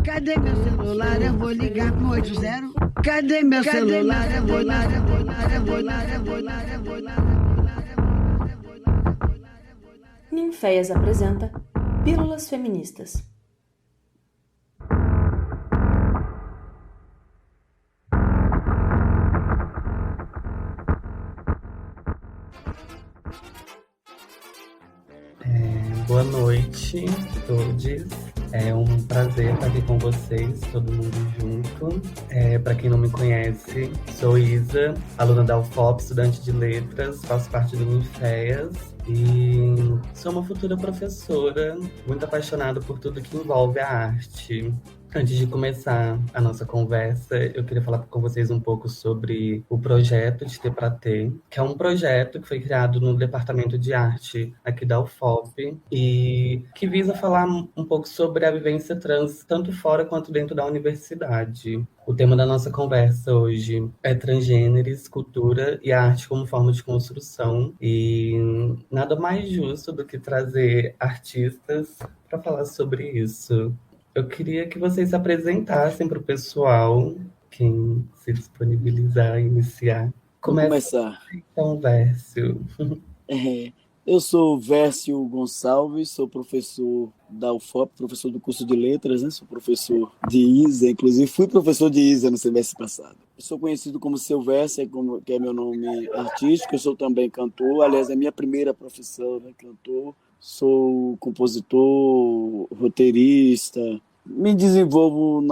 Cadê meu celular? Eu vou ligar pro 80. Cadê meu celular? Eu vou ligar, eu vou ligar, eu vou ligar, eu vou ligar, eu vou ligar. Ninféias apresenta Pílulas Feministas. Boa noite a todos. É um prazer estar aqui com vocês, todo mundo junto. Para quem não me conhece, sou Isa, aluna da UFOP, estudante de letras, faço parte do Ninféias e sou uma futura professora, muito apaixonada por tudo que envolve a arte. Antes de começar a nossa conversa, eu queria falar com vocês um pouco sobre o projeto de Ter Pra Ter, que é um projeto que foi criado no Departamento de Arte aqui da UFOP e que visa falar um pouco sobre a vivência trans, tanto fora quanto dentro da universidade. O tema da nossa conversa hoje é transgêneros, cultura e arte como forma de construção, e nada mais justo do que trazer artistas para falar sobre isso. Eu queria que vocês se apresentassem para o pessoal, quem se disponibilizar a iniciar. Vou Começa começar. então, Vércio. Eu sou Vércio Gonçalves, sou professor da UFOP, professor do curso de letras, né? Sou professor de ISA, inclusive fui professor de ISA no semestre passado. Eu sou conhecido como Seu Vércio, que é meu nome artístico. Eu sou também cantor, aliás, é a minha primeira profissão, né? Cantor. Sou compositor, roteirista. Me desenvolvo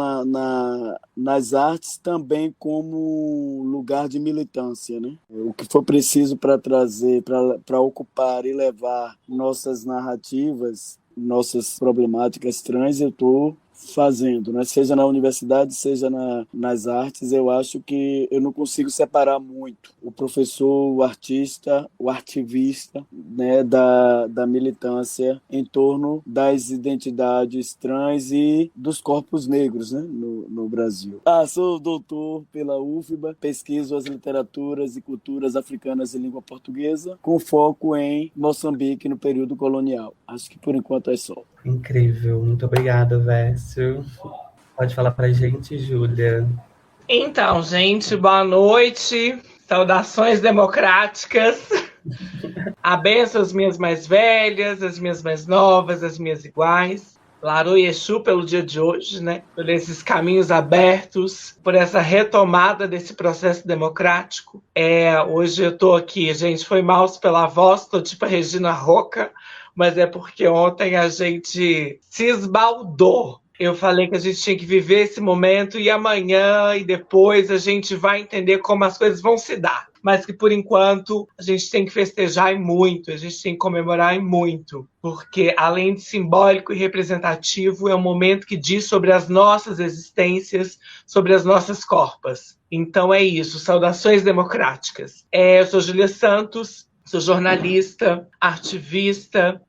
nas artes também como lugar de militância, né? O que for preciso para trazer, para ocupar e levar nossas narrativas, nossas problemáticas trans, eu estou fazendo, né? Seja na universidade, seja nas artes. Eu acho que eu não consigo separar muito o professor, o artista, o ativista, né, da militância em torno das identidades trans e dos corpos negros, né, no Brasil. Sou doutor pela UFBA, pesquiso as literaturas e culturas africanas em língua portuguesa, com foco em Moçambique no período colonial. Acho que por enquanto é só. Incrível, muito obrigada, Vércio. Pode falar pra gente, Júlia. Então, gente, boa noite. Saudações democráticas. A benção às minhas mais velhas, às minhas mais novas, às minhas iguais. Larô e Exu pelo dia de hoje, né? Por esses caminhos abertos, por essa retomada desse processo democrático. Hoje eu tô aqui, gente, foi mal pela voz, tô tipo a Regina Roca, mas é porque ontem a gente se esbaldou. Eu falei que a gente tinha que viver esse momento e amanhã e depois a gente vai entender como as coisas vão se dar. Mas que, por enquanto, a gente tem que festejar e muito, a gente tem que comemorar e muito. Porque, além de simbólico e representativo, é um momento que diz sobre as nossas existências, sobre as nossas corpas. Então é isso, saudações democráticas. Eu sou Júlia Santos, sou jornalista, ativista,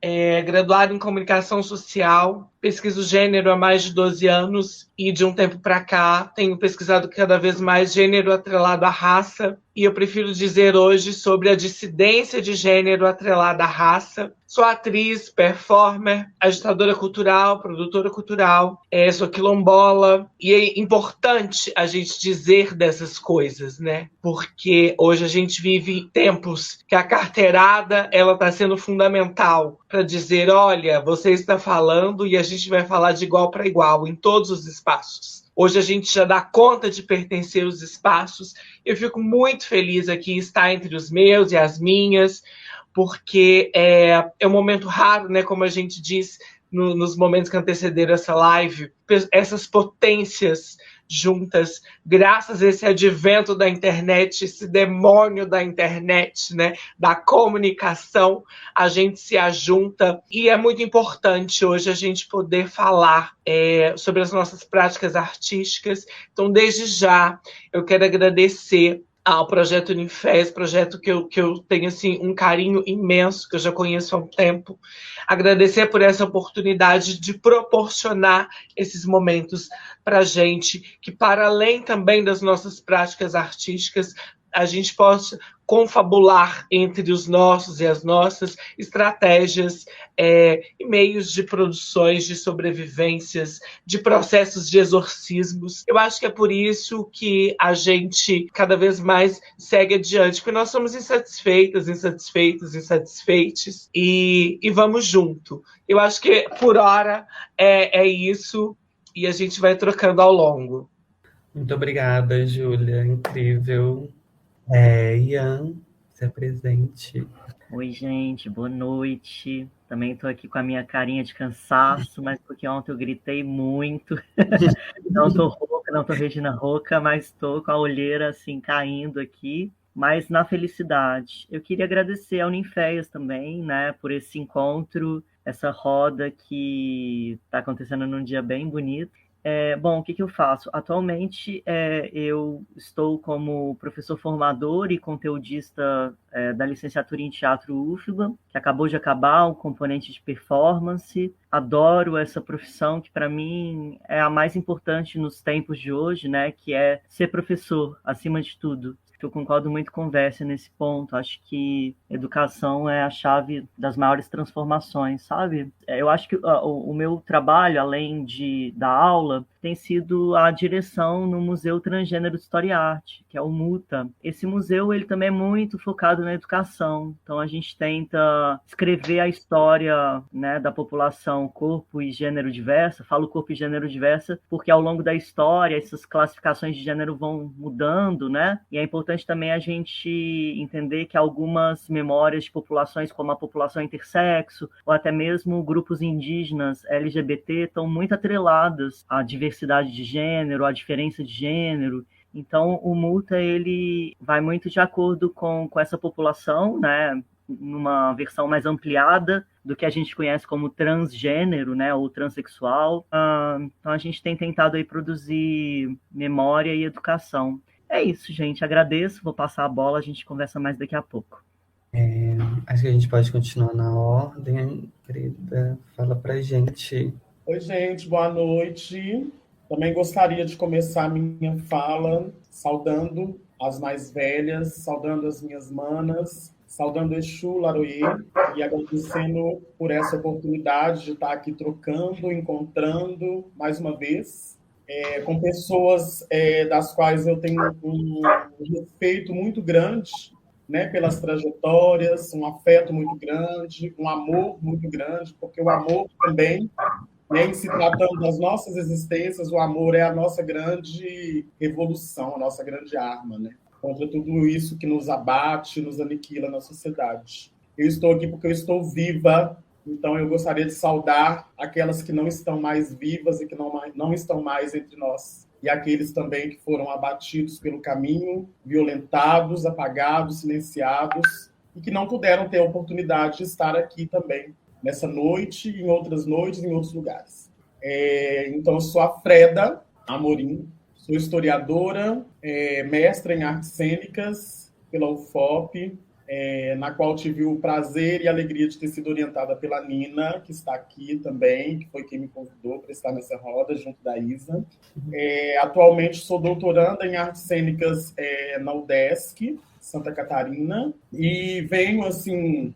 graduada em comunicação social, pesquiso gênero há mais de 12 anos e de um tempo para cá tenho pesquisado cada vez mais gênero atrelado à raça, e eu prefiro dizer hoje sobre a dissidência de gênero atrelada à raça. Sou atriz, performer, agitadora cultural, produtora cultural, sou quilombola, e é importante a gente dizer dessas coisas, né? Porque hoje a gente vive tempos que a carteirada ela está sendo fundamental para dizer, olha, você está falando e a gente vai falar de igual para igual em todos os espaços. Hoje a gente já dá conta de pertencer aos espaços. Eu fico muito feliz aqui estar entre os meus e as minhas, porque é um momento raro, né? Como a gente diz nos momentos que antecederam essa live, essas potências juntas, graças a esse advento da internet, esse demônio da internet, né, da comunicação, a gente se ajunta e é muito importante hoje a gente poder falar sobre as nossas práticas artísticas. Então, desde já, eu quero agradecer ao Projeto Ninféias, projeto que eu tenho assim, um carinho imenso, que eu já conheço há um tempo. Agradecer por essa oportunidade de proporcionar esses momentos para a gente, que para além também das nossas práticas artísticas, a gente possa confabular entre os nossos e as nossas estratégias e meios de produções, de sobrevivências, de processos de exorcismos. Eu acho que é por isso que a gente cada vez mais segue adiante, porque nós somos insatisfeitas, insatisfeitos, e vamos junto. Eu acho que por hora é isso, e a gente vai trocando ao longo. Muito obrigada, Júlia. Incrível. Ian, se apresente. Oi, gente, boa noite. Também estou aqui com a minha carinha de cansaço, mas porque ontem eu gritei muito. Não estou rouca, não estou Regina rouca, mas estou com a olheira assim caindo aqui, mas na felicidade. Eu queria agradecer ao Ninféias também, né, por esse encontro, essa roda que está acontecendo num dia bem bonito. Bom, o que eu faço? Atualmente, eu estou como professor formador e conteudista da licenciatura em Teatro UFBA, que acabou de acabar, o componente de performance. Adoro essa profissão, que para mim é a mais importante nos tempos de hoje, né? Que é ser professor, acima de tudo. Eu concordo muito com o Vérsia nesse ponto. Acho que educação é a chave das maiores transformações, sabe? Eu acho que o meu trabalho, além da aula, tem sido a direção no Museu Transgênero de História e Arte, que é o MUTA. Esse museu ele também é muito focado na educação. Então, a gente tenta escrever a história, né, da população corpo e gênero diversa. Falo corpo e gênero diversa porque, ao longo da história, essas classificações de gênero vão mudando, né? E é importante também a gente entender que algumas memórias de populações, como a população intersexo, ou até mesmo grupos indígenas LGBT, estão muito atreladas à diversidade de gênero, à diferença de gênero. Então, o MUTA ele vai muito de acordo com essa população, né? Numa versão mais ampliada do que a gente conhece como transgênero, né, ou transexual. Então, a gente tem tentado aí produzir memória e educação. É isso, gente. Agradeço. Vou passar a bola. A gente conversa mais daqui a pouco. Acho que a gente pode continuar na ordem. Querida, fala pra gente. Oi, gente. Boa noite. Também gostaria de começar minha fala saudando as mais velhas, saudando as minhas manas, saudando Exu Laroye e agradecendo por essa oportunidade de estar aqui trocando, encontrando mais uma vez, com pessoas das quais eu tenho um respeito muito grande, né, pelas trajetórias, um afeto muito grande, um amor muito grande, porque o amor também, né, em se tratando das nossas existências, o amor é a nossa grande revolução, a nossa grande arma, né, contra tudo isso que nos abate, nos aniquila na sociedade. Eu estou aqui porque eu estou viva. Então, eu gostaria de saudar aquelas que não estão mais vivas e que não estão mais entre nós. E aqueles também que foram abatidos pelo caminho, violentados, apagados, silenciados, e que não puderam ter a oportunidade de estar aqui também, nessa noite, em outras noites, em outros lugares. Então, eu sou a Freda Amorim, sou historiadora, mestra em artes cênicas pela UFOP, na qual tive o prazer e a alegria de ter sido orientada pela Nina, que está aqui também, que foi quem me convidou para estar nessa roda, junto da Isa. Atualmente sou doutoranda em artes cênicas na UDESC, Santa Catarina, e venho, assim,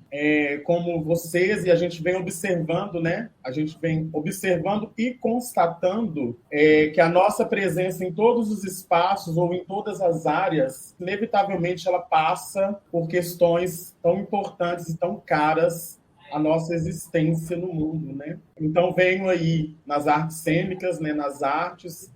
como vocês, e a gente vem observando, né? A gente vem observando e constatando que a nossa presença em todos os espaços ou em todas as áreas, inevitavelmente ela passa por questões tão importantes e tão caras à nossa existência no mundo, né? Então, venho aí nas artes cênicas, né? Nas artes,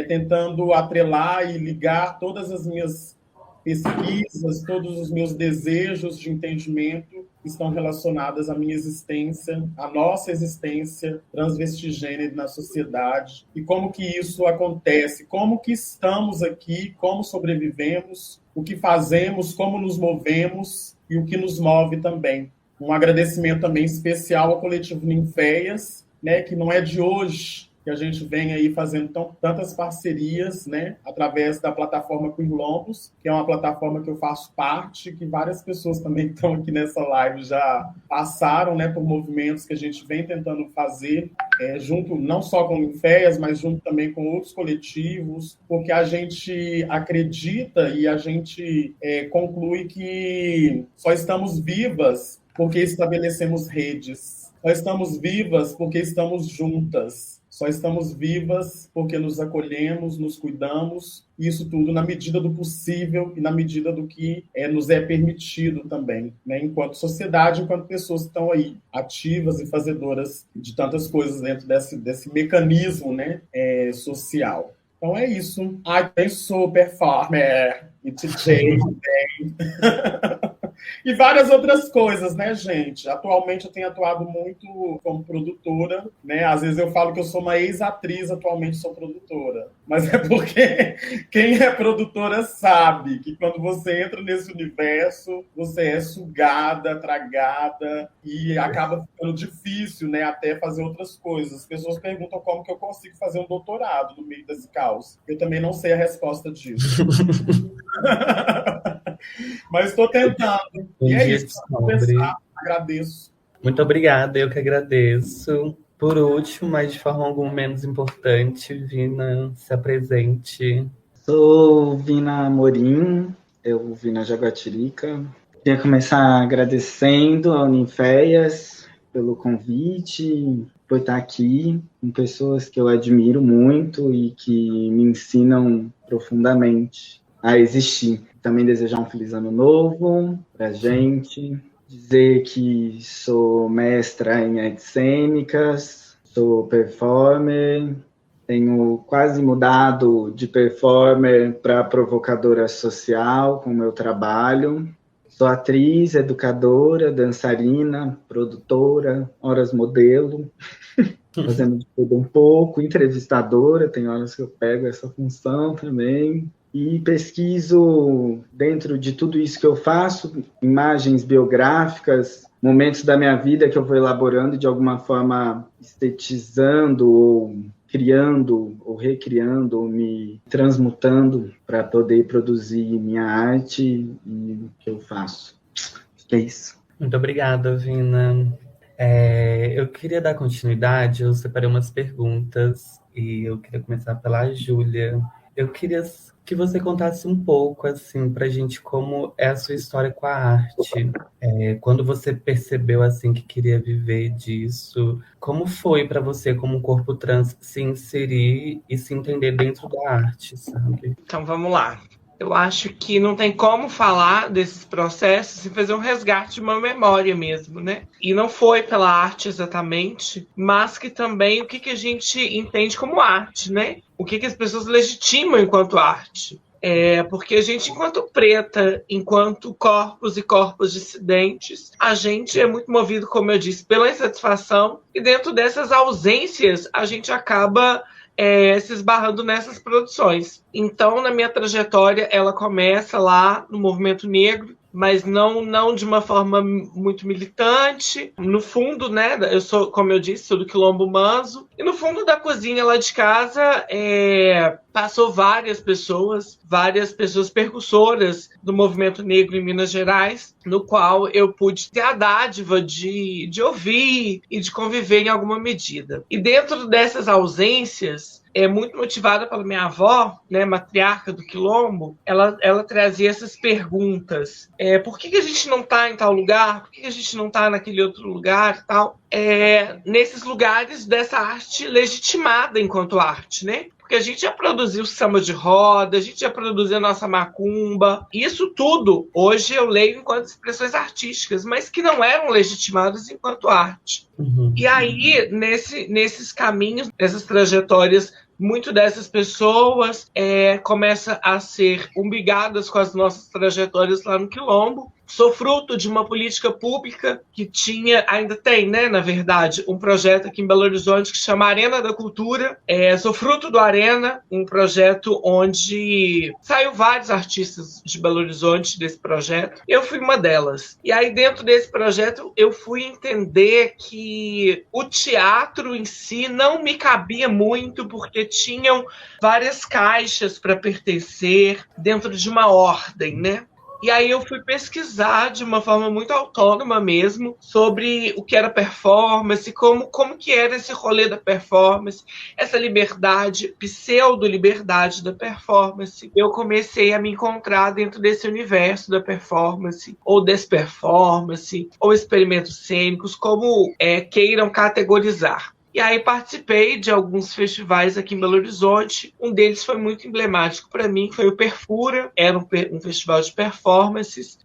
tentando atrelar e ligar todas as minhas pesquisas, todos os meus desejos de entendimento estão relacionados à minha existência, à nossa existência transvestigênero na sociedade, e como que isso acontece, como que estamos aqui, como sobrevivemos, o que fazemos, como nos movemos e o que nos move também. Um agradecimento também especial ao coletivo Ninféias, né, que não é de hoje que a gente vem aí fazendo tantas parcerias, né, através da plataforma Quirlombos, que é uma plataforma que eu faço parte, que várias pessoas também que estão aqui nessa live já passaram, né, por movimentos que a gente vem tentando fazer junto não só com o Ninféias, mas junto também com outros coletivos, porque a gente acredita e a gente conclui que só estamos vivas porque estabelecemos redes, só estamos vivas porque estamos juntas, só estamos vivas porque nos acolhemos, nos cuidamos, isso tudo na medida do possível e na medida do que nos é permitido também, né? Enquanto sociedade, enquanto pessoas que estão aí ativas e fazedoras de tantas coisas dentro desse mecanismo, né, social. Então é isso. Também sou performer e DJ também. E várias outras coisas, né, gente? Atualmente eu tenho atuado muito como produtora, né? Às vezes eu falo que eu sou uma ex-atriz, atualmente sou produtora. Mas é porque quem é produtora sabe que quando você entra nesse universo, você é sugada, tragada e acaba ficando difícil, né, até fazer outras coisas. As pessoas perguntam como que eu consigo fazer um doutorado no meio desse caos. Eu também não sei a resposta disso. Mas estou tentando. E é isso. Agradeço. Muito obrigada, eu que agradeço. Por último, mas de forma alguma menos importante, Vina, se apresente. Sou Vina Amorim, eu vim na Jaguatirica. Queria começar agradecendo ao Ninféias pelo convite, por estar aqui com pessoas que eu admiro muito e que me ensinam profundamente a existir. Também desejar um feliz ano novo pra gente. Dizer que sou mestra em artes cênicas, sou performer, tenho quase mudado de performer para provocadora social com o meu trabalho. Sou atriz, educadora, dançarina, produtora, horas modelo, fazendo de tudo um pouco, entrevistadora, tem horas que eu pego essa função também. E pesquiso, dentro de tudo isso que eu faço, imagens biográficas, momentos da minha vida que eu vou elaborando de alguma forma estetizando, ou criando, ou recriando, ou me transmutando para poder produzir minha arte e o que eu faço. É isso. Muito obrigada, Vina. Eu queria dar continuidade, eu separei umas perguntas e eu queria começar pela Júlia. Eu queria que você contasse um pouco, assim, pra gente como é a sua história com a arte. Quando você percebeu, assim, que queria viver disso, como foi para você, como corpo trans, se inserir e se entender dentro da arte, sabe? Então, vamos lá. Eu acho que não tem como falar desses processos sem fazer um resgate de uma memória mesmo, né? E não foi pela arte exatamente, mas que também o que a gente entende como arte, né? O que as pessoas legitimam enquanto arte. Porque a gente, enquanto preta, enquanto corpos e corpos dissidentes, a gente é muito movido, como eu disse, pela insatisfação, e dentro dessas ausências a gente acaba se esbarrando nessas produções. Então, na minha trajetória, ela começa lá no movimento negro, mas não de uma forma muito militante. No fundo, né, eu sou, como eu disse, sou do Quilombo Manzo, e no fundo da cozinha lá de casa passou várias pessoas percussoras do movimento negro em Minas Gerais, no qual eu pude ter a dádiva de ouvir e de conviver em alguma medida. E dentro dessas ausências, muito motivada pela minha avó, né, matriarca do Quilombo, ela trazia essas perguntas. Por que a gente não está em tal lugar? Por que a gente não está naquele outro lugar e tal? Nesses lugares dessa arte legitimada enquanto arte, né? Porque a gente já produziu samba de roda, a gente já produziu a nossa macumba. Isso tudo, hoje eu leio enquanto expressões artísticas, mas que não eram legitimadas enquanto arte. Uhum. E aí, nesses caminhos, nessas trajetórias, muito dessas pessoas começam a ser umbigadas com as nossas trajetórias lá no Quilombo. Sou fruto de uma política pública que ainda tem, né, na verdade, um projeto aqui em Belo Horizonte que chama Arena da Cultura. Sou fruto do Arena, um projeto onde saiu vários artistas de Belo Horizonte desse projeto. Eu fui uma delas. E aí, dentro desse projeto, eu fui entender que o teatro em si não me cabia muito, porque tinham várias caixas para pertencer dentro de uma ordem, né? E aí eu fui pesquisar de uma forma muito autônoma mesmo sobre o que era performance, como que era esse rolê da performance, essa liberdade, pseudo-liberdade da performance. Eu comecei a me encontrar dentro desse universo da performance, ou desperformance, ou experimentos cênicos, como queiram categorizar. E aí participei de alguns festivais aqui em Belo Horizonte. Um deles foi muito emblemático para mim, foi o Perfura. Era um festival de performances,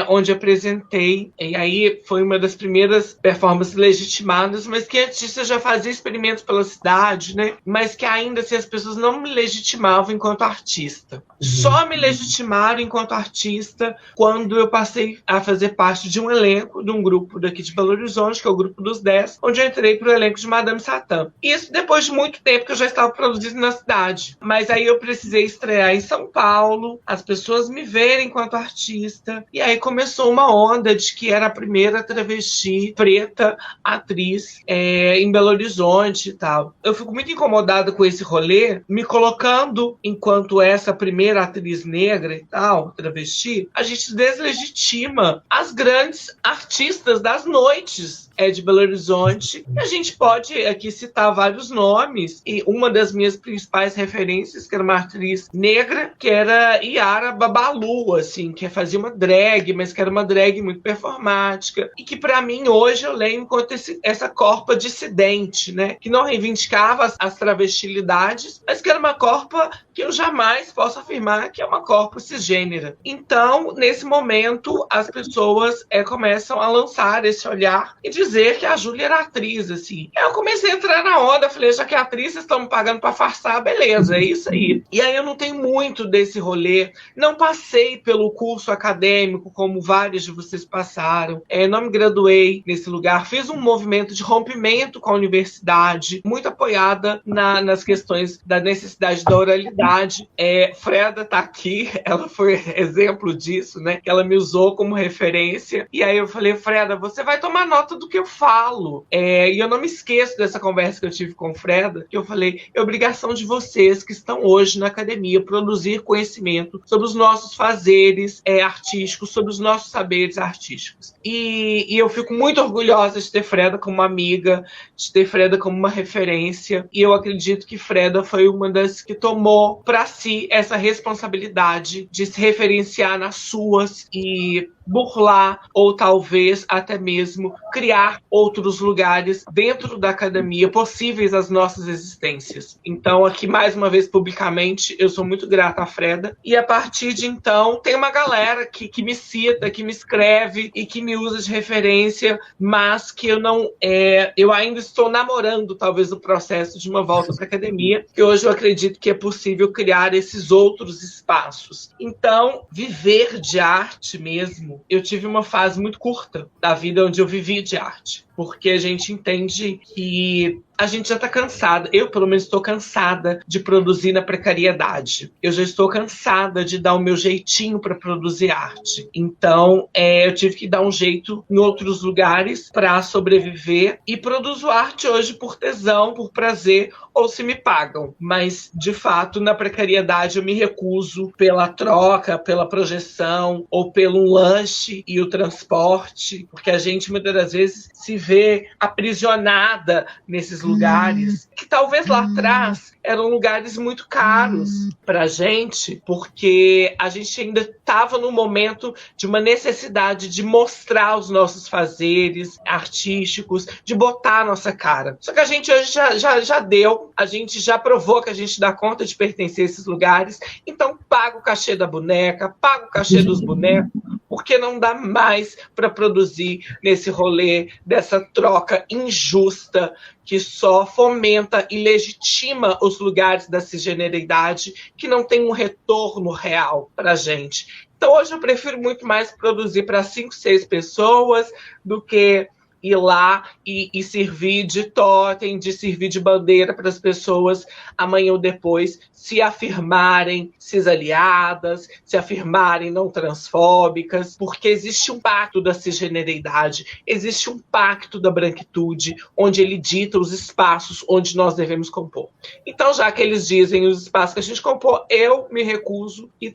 onde apresentei. E aí foi uma das primeiras performances legitimadas, mas que artista já fazia experimentos pela cidade, né? Mas que ainda assim as pessoas não me legitimavam enquanto artista. Só me legitimaram enquanto artista quando eu passei a fazer parte de um elenco, de um grupo daqui de Belo Horizonte, que é o Grupo dos 10, onde eu entrei para o elenco de Madame Satã. Isso depois de muito tempo que eu já estava produzindo na cidade. Mas aí eu precisei estrear em São Paulo, as pessoas me verem enquanto artista, e aí começou uma onda de que era a primeira travesti preta atriz em Belo Horizonte e tal. Eu fico muito incomodada com esse rolê, me colocando enquanto essa primeira atriz negra e tal, travesti, a gente deslegitima as grandes artistas das noites de Belo Horizonte. E a gente pode aqui citar vários nomes, e uma das minhas principais referências, que era uma atriz negra, que era Yara Babalu, assim, que fazia uma drag, mas que era uma drag muito performática, e que para mim hoje eu leio enquanto essa corpa dissidente, né, que não reivindicava as travestilidades, mas que era uma corpa que eu jamais posso afirmar que é uma corpa cisgênera. Então, nesse momento, as pessoas começam a lançar esse olhar e dizer que a Júlia era atriz, assim. Eu comecei a entrar na onda, falei, já que atrizes estão me pagando pra farçar, beleza, é isso aí. E aí eu não tenho muito desse rolê, não passei pelo curso acadêmico, como vários de vocês passaram, não me graduei nesse lugar, fiz um movimento de rompimento com a universidade, muito apoiada nas questões da necessidade da oralidade. Freda tá aqui, ela foi exemplo disso, né, que ela me usou como referência, e aí eu falei, Freda, você vai tomar nota do que eu falo. E eu não me esqueço dessa conversa que eu tive com o Freda, que eu falei, é obrigação de vocês que estão hoje na academia produzir conhecimento sobre os nossos fazeres artísticos, sobre os nossos saberes artísticos. E eu fico muito orgulhosa de ter Freda como uma amiga, de ter Freda como uma referência, e eu acredito que Freda foi uma das que tomou para si essa responsabilidade de se referenciar nas suas e burlar ou talvez até mesmo criar outros lugares dentro da academia possíveis às nossas existências. Então, aqui mais uma vez publicamente, eu sou muito grata à Freda, e a partir de então tem uma galera que me cita, que me escreve e que me usa de referência, mas que eu ainda estou namorando talvez o processo de uma volta para a academia, que hoje eu acredito que é possível criar esses outros espaços. Então, viver de arte mesmo, eu tive uma fase muito curta da vida onde eu vivi de arte, porque a gente entende que a gente já está cansada. Eu, pelo menos, estou cansada de produzir na precariedade. Eu já estou cansada de dar o meu jeitinho para produzir arte. Então, eu tive que dar um jeito em outros lugares para sobreviver, e produzo arte hoje por tesão, por prazer, ou se me pagam. Mas, de fato, na precariedade eu me recuso pela troca, pela projeção, ou pelo lanche e o transporte, porque a gente, muitas das vezes, se vê aprisionada nesses lugares, que talvez lá atrás eram lugares muito caros para a gente, porque a gente ainda estava no momento de uma necessidade de mostrar os nossos fazeres artísticos, de botar a nossa cara. Só que a gente hoje já deu, a gente já provou que a gente dá conta de pertencer a esses lugares, então paga o cachê da boneca, paga o cachê dos bonecos, porque não dá mais para produzir nesse rolê dessa troca injusta que só fomenta e legitima os lugares da cisgeneridade, que não tem um retorno real para a gente. Então hoje eu prefiro muito mais produzir para 5, 6 pessoas do que ir lá e servir de totem, de servir de bandeira para as pessoas amanhã ou depois se afirmarem cisaliadas, se afirmarem não transfóbicas, porque existe um pacto da cisgeneridade, existe um pacto da branquitude, onde ele dita os espaços onde nós devemos compor. Então, já que eles dizem os espaços que a gente compor, eu me recuso e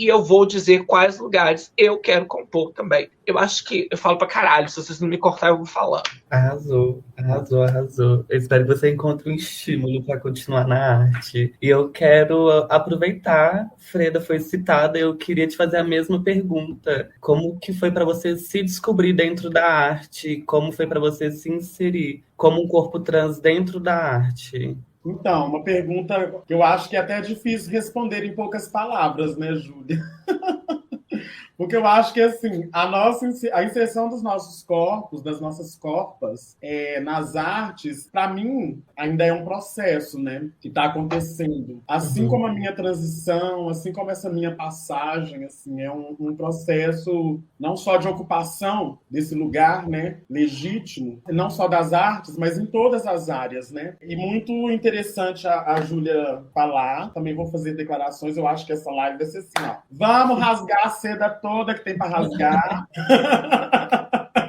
eu vou dizer quais lugares eu quero compor também. Eu acho que eu falo pra caralho, se vocês não me cortarem, eu vou falando. Arrasou, arrasou, arrasou. Eu espero que você encontre um estímulo para continuar na arte. E eu quero aproveitar, Freda foi citada, eu queria te fazer a mesma pergunta. Como que foi para você se descobrir dentro da arte? Como foi para você se inserir como um corpo trans dentro da arte? Então, uma pergunta que eu acho que é até difícil responder em poucas palavras, né, Júlia? Porque eu acho que, assim, a inserção dos nossos corpos, das nossas corpas, nas artes, para mim, ainda é um processo, né? Que está acontecendo. Assim como a minha transição, assim como essa minha passagem, assim, é um processo não só de ocupação desse lugar, né? Legítimo, não só das artes, mas em todas as áreas, né? E muito interessante a Júlia falar, também vou fazer declarações, eu acho que essa live vai ser assim, ó. Vamos rasgar a seda toda que tem para rasgar.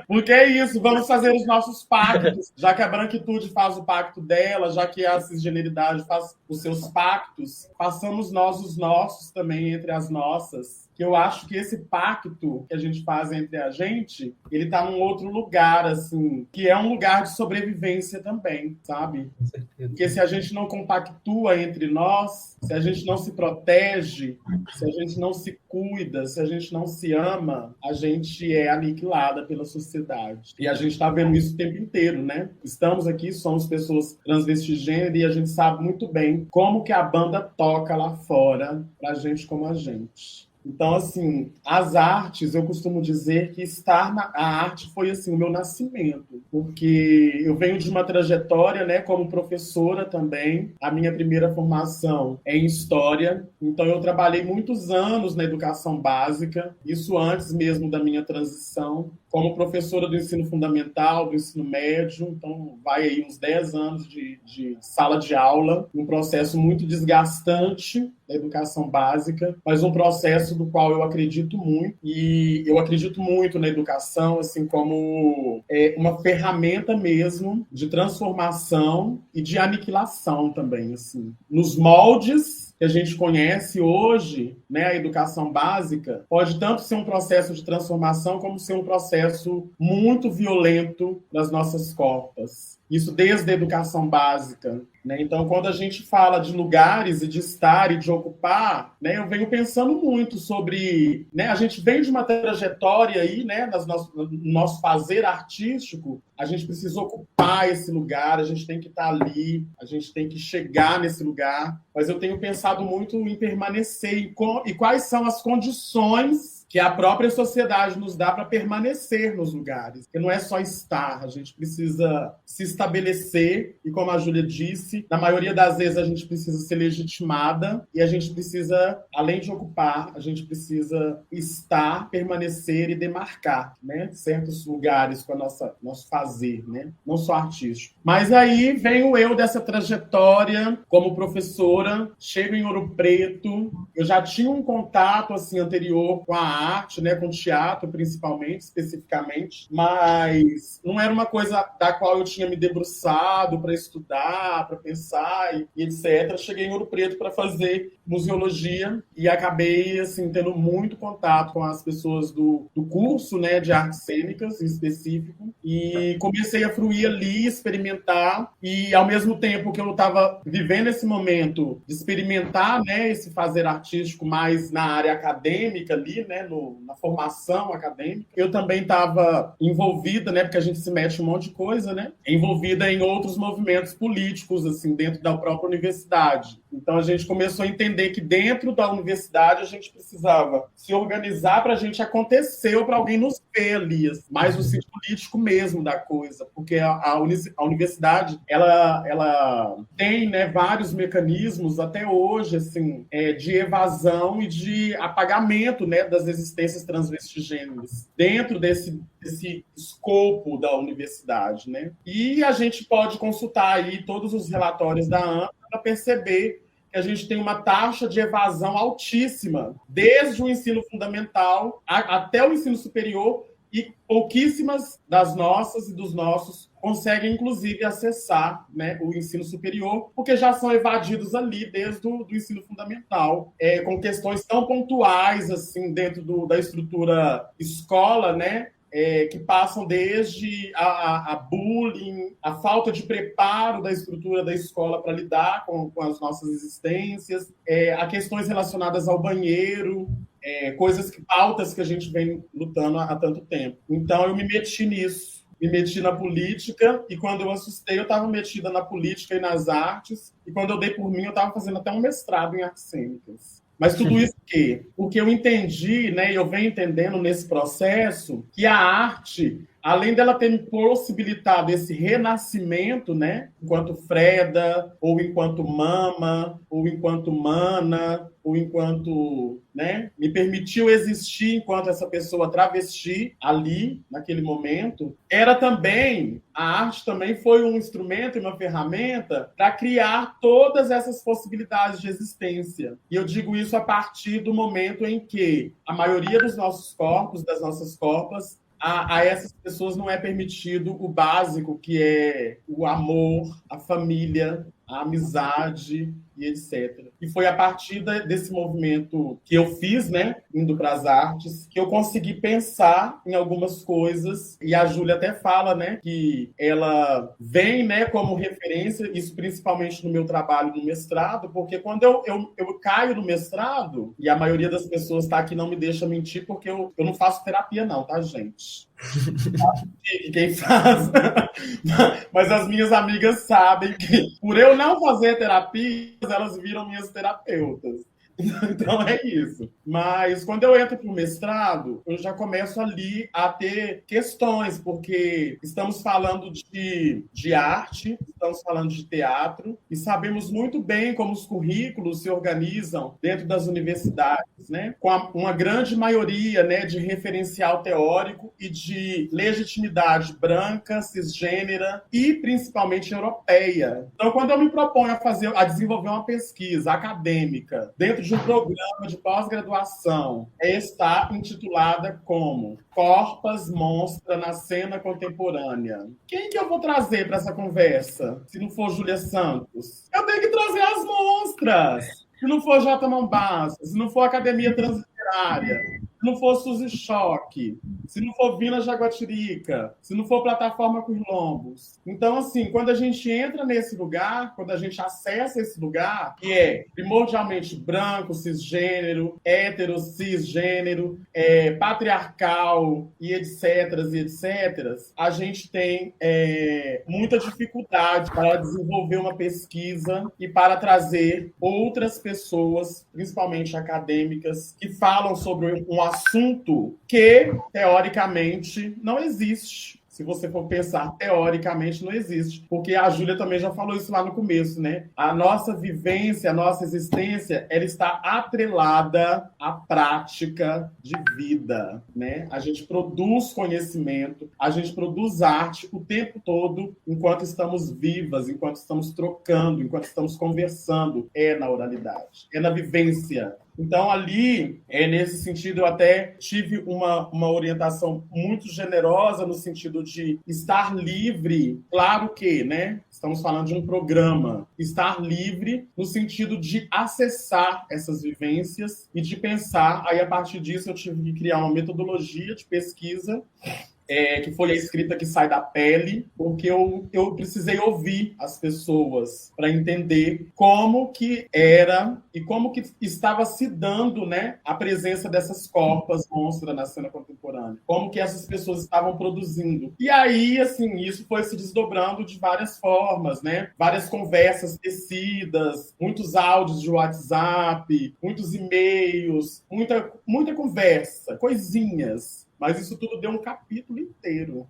Porque é isso, vamos fazer os nossos pactos. Já que a branquitude faz o pacto dela, já que a cisgeneridade faz os seus pactos, façamos nós os nossos também entre as nossas. Que eu acho que esse pacto que a gente faz entre a gente, ele tá num outro lugar, assim, que é um lugar de sobrevivência também, sabe? Porque se a gente não compactua entre nós, se a gente não se protege, se a gente não se cuida, se a gente não se ama, a gente é aniquilada pela sociedade. E a gente está vendo isso o tempo inteiro, né? Estamos aqui, somos pessoas transvestigênero e a gente sabe muito bem como que a banda toca lá fora pra gente como a gente. Então, assim, as artes, eu costumo dizer que a arte foi, assim, o meu nascimento, porque eu venho de uma trajetória, né, como professora também. A minha primeira formação é em História, então eu trabalhei muitos anos na educação básica, isso antes mesmo da minha transição, como professora do ensino fundamental, do ensino médio, então vai aí uns 10 anos de sala de aula, um processo muito desgastante da educação básica, mas um processo do qual eu acredito muito, e eu acredito muito na educação, assim, como uma ferramenta mesmo de transformação e de aniquilação também, assim, nos moldes que a gente conhece hoje, né, a educação básica, pode tanto ser um processo de transformação como ser um processo muito violento das nossas corpas. Isso desde a educação básica, né? Então, quando a gente fala de lugares e de estar e de ocupar, né, eu venho pensando muito sobre... Né, a gente vem de uma trajetória aí, né, no nosso fazer artístico, a gente precisa ocupar esse lugar, a gente tem que estar ali, a gente tem que chegar nesse lugar. Mas eu tenho pensado muito em permanecer e quais são as condições que a própria sociedade nos dá para permanecer nos lugares. Porque não é só estar, a gente precisa se estabelecer, e como a Júlia disse, na maioria das vezes a gente precisa ser legitimada, e a gente precisa, além de ocupar, a gente precisa estar, permanecer e demarcar, né, certos lugares com a nosso fazer, né, não só artístico. Mas aí venho eu dessa trajetória como professora, chego em Ouro Preto, eu já tinha um contato assim, anterior com a arte, né, com teatro principalmente, especificamente, mas não era uma coisa da qual eu tinha me debruçado para estudar, para pensar e etc. Cheguei em Ouro Preto para fazer museologia e acabei assim tendo muito contato com as pessoas do curso, né, de artes cênicas em específico, e comecei a fruir ali, experimentar, e ao mesmo tempo que eu estava vivendo esse momento de experimentar, né, esse fazer artístico mais na área acadêmica ali, né, na formação acadêmica, eu também estava envolvida, né, porque a gente se mete em um monte de coisa, né, envolvida em outros movimentos políticos, assim, dentro da própria universidade. Então a gente começou a entender que dentro da universidade a gente precisava se organizar para a gente acontecer ou para alguém nos ver ali, mais no sentido político mesmo da coisa, porque a universidade ela tem, né, vários mecanismos até hoje, assim, de evasão e de apagamento, né, das existências transvestigêneras dentro desse escopo da universidade, né? E a gente pode consultar aí todos os relatórios da AMA para perceber que a gente tem uma taxa de evasão altíssima, desde o ensino fundamental até o ensino superior, e pouquíssimas das nossas e dos nossos conseguem, inclusive, acessar, né, o ensino superior, porque já são evadidos ali desde o do ensino fundamental, com questões tão pontuais assim dentro da estrutura escola, né, que passam desde a bullying, a falta de preparo da estrutura da escola para lidar com as nossas existências, a questões relacionadas ao banheiro, pautas que a gente vem lutando há tanto tempo. Então, eu me meti nisso, me meti na política, e quando eu assustei, eu estava metida na política e nas artes, e quando eu dei por mim, eu estava fazendo até um mestrado em artes cênicas. Mas tudo isso por quê? Porque eu entendi, né, e eu venho entendendo nesse processo, que a arte, além dela ter me possibilitado esse renascimento, né, enquanto Freda, ou enquanto Mama, ou enquanto Mana, ou enquanto, né, me permitiu existir enquanto essa pessoa travesti ali, naquele momento, a arte também foi um instrumento e uma ferramenta para criar todas essas possibilidades de existência. E eu digo isso a partir do momento em que a maioria dos nossos corpos, das nossas corpas, a essas pessoas não é permitido o básico, que é o amor, a família, a amizade e etc. E foi a partir desse movimento que eu fiz, né, indo para as artes, que eu consegui pensar em algumas coisas. E a Júlia até fala, né, que ela vem, né, como referência, isso principalmente no meu trabalho no mestrado, porque quando eu caio no mestrado, e a maioria das pessoas tá aqui não me deixa mentir, porque eu não faço terapia não, tá, gente? Quem faz. Mas as minhas amigas sabem que, por eu não fazer terapia, elas viram minhas terapeutas. Então é isso. Mas quando eu entro para o mestrado, eu já começo ali a ter questões, porque estamos falando de arte, estamos falando de teatro, e sabemos muito bem como os currículos se organizam dentro das universidades, né? Com uma grande maioria, né, de referencial teórico e de legitimidade branca, cisgênera e principalmente europeia. Então, quando eu me proponho a desenvolver uma pesquisa acadêmica dentro de um programa de pós-graduação, está intitulada como Corpas Monstra na Cena Contemporânea. Quem que eu vou trazer para essa conversa, se não for Júlia Santos? Eu tenho que trazer as monstras. Se não for J. Mombassa, se não for Academia Transliterária, se não for Suzy Choque, se não for Vina Jaguatirica, se não for Plataforma Quilombo's. Então, assim, quando a gente entra nesse lugar, quando a gente acessa esse lugar, que é primordialmente branco, cisgênero, hétero, cisgênero, patriarcal e etc, a gente tem muita dificuldade para desenvolver uma pesquisa e para trazer outras pessoas, principalmente acadêmicas, que falam sobre um assunto que, teoricamente, não existe. Se você for pensar, teoricamente não existe. Porque a Júlia também já falou isso lá no começo, né? A nossa vivência, a nossa existência, ela está atrelada à prática de vida, né? A gente produz conhecimento, a gente produz arte o tempo todo enquanto estamos vivas, enquanto estamos trocando, enquanto estamos conversando. É na oralidade, é na vivência. Então, ali, nesse sentido, eu até tive uma orientação muito generosa no sentido de estar livre. Claro que, né? Estamos falando de um programa. Estar livre no sentido de acessar essas vivências e de pensar. Aí, a partir disso, eu tive que criar uma metodologia de pesquisa, que foi a escrita que sai da pele, porque eu precisei ouvir as pessoas para entender como que era e como que estava se dando, né, a presença dessas corpas monstras na cena contemporânea, como que essas pessoas estavam produzindo. E aí, assim, isso foi se desdobrando de várias formas, né, várias conversas tecidas, muitos áudios de WhatsApp, muitos e-mails, muita conversa, coisinhas. Mas isso tudo deu um capítulo inteiro.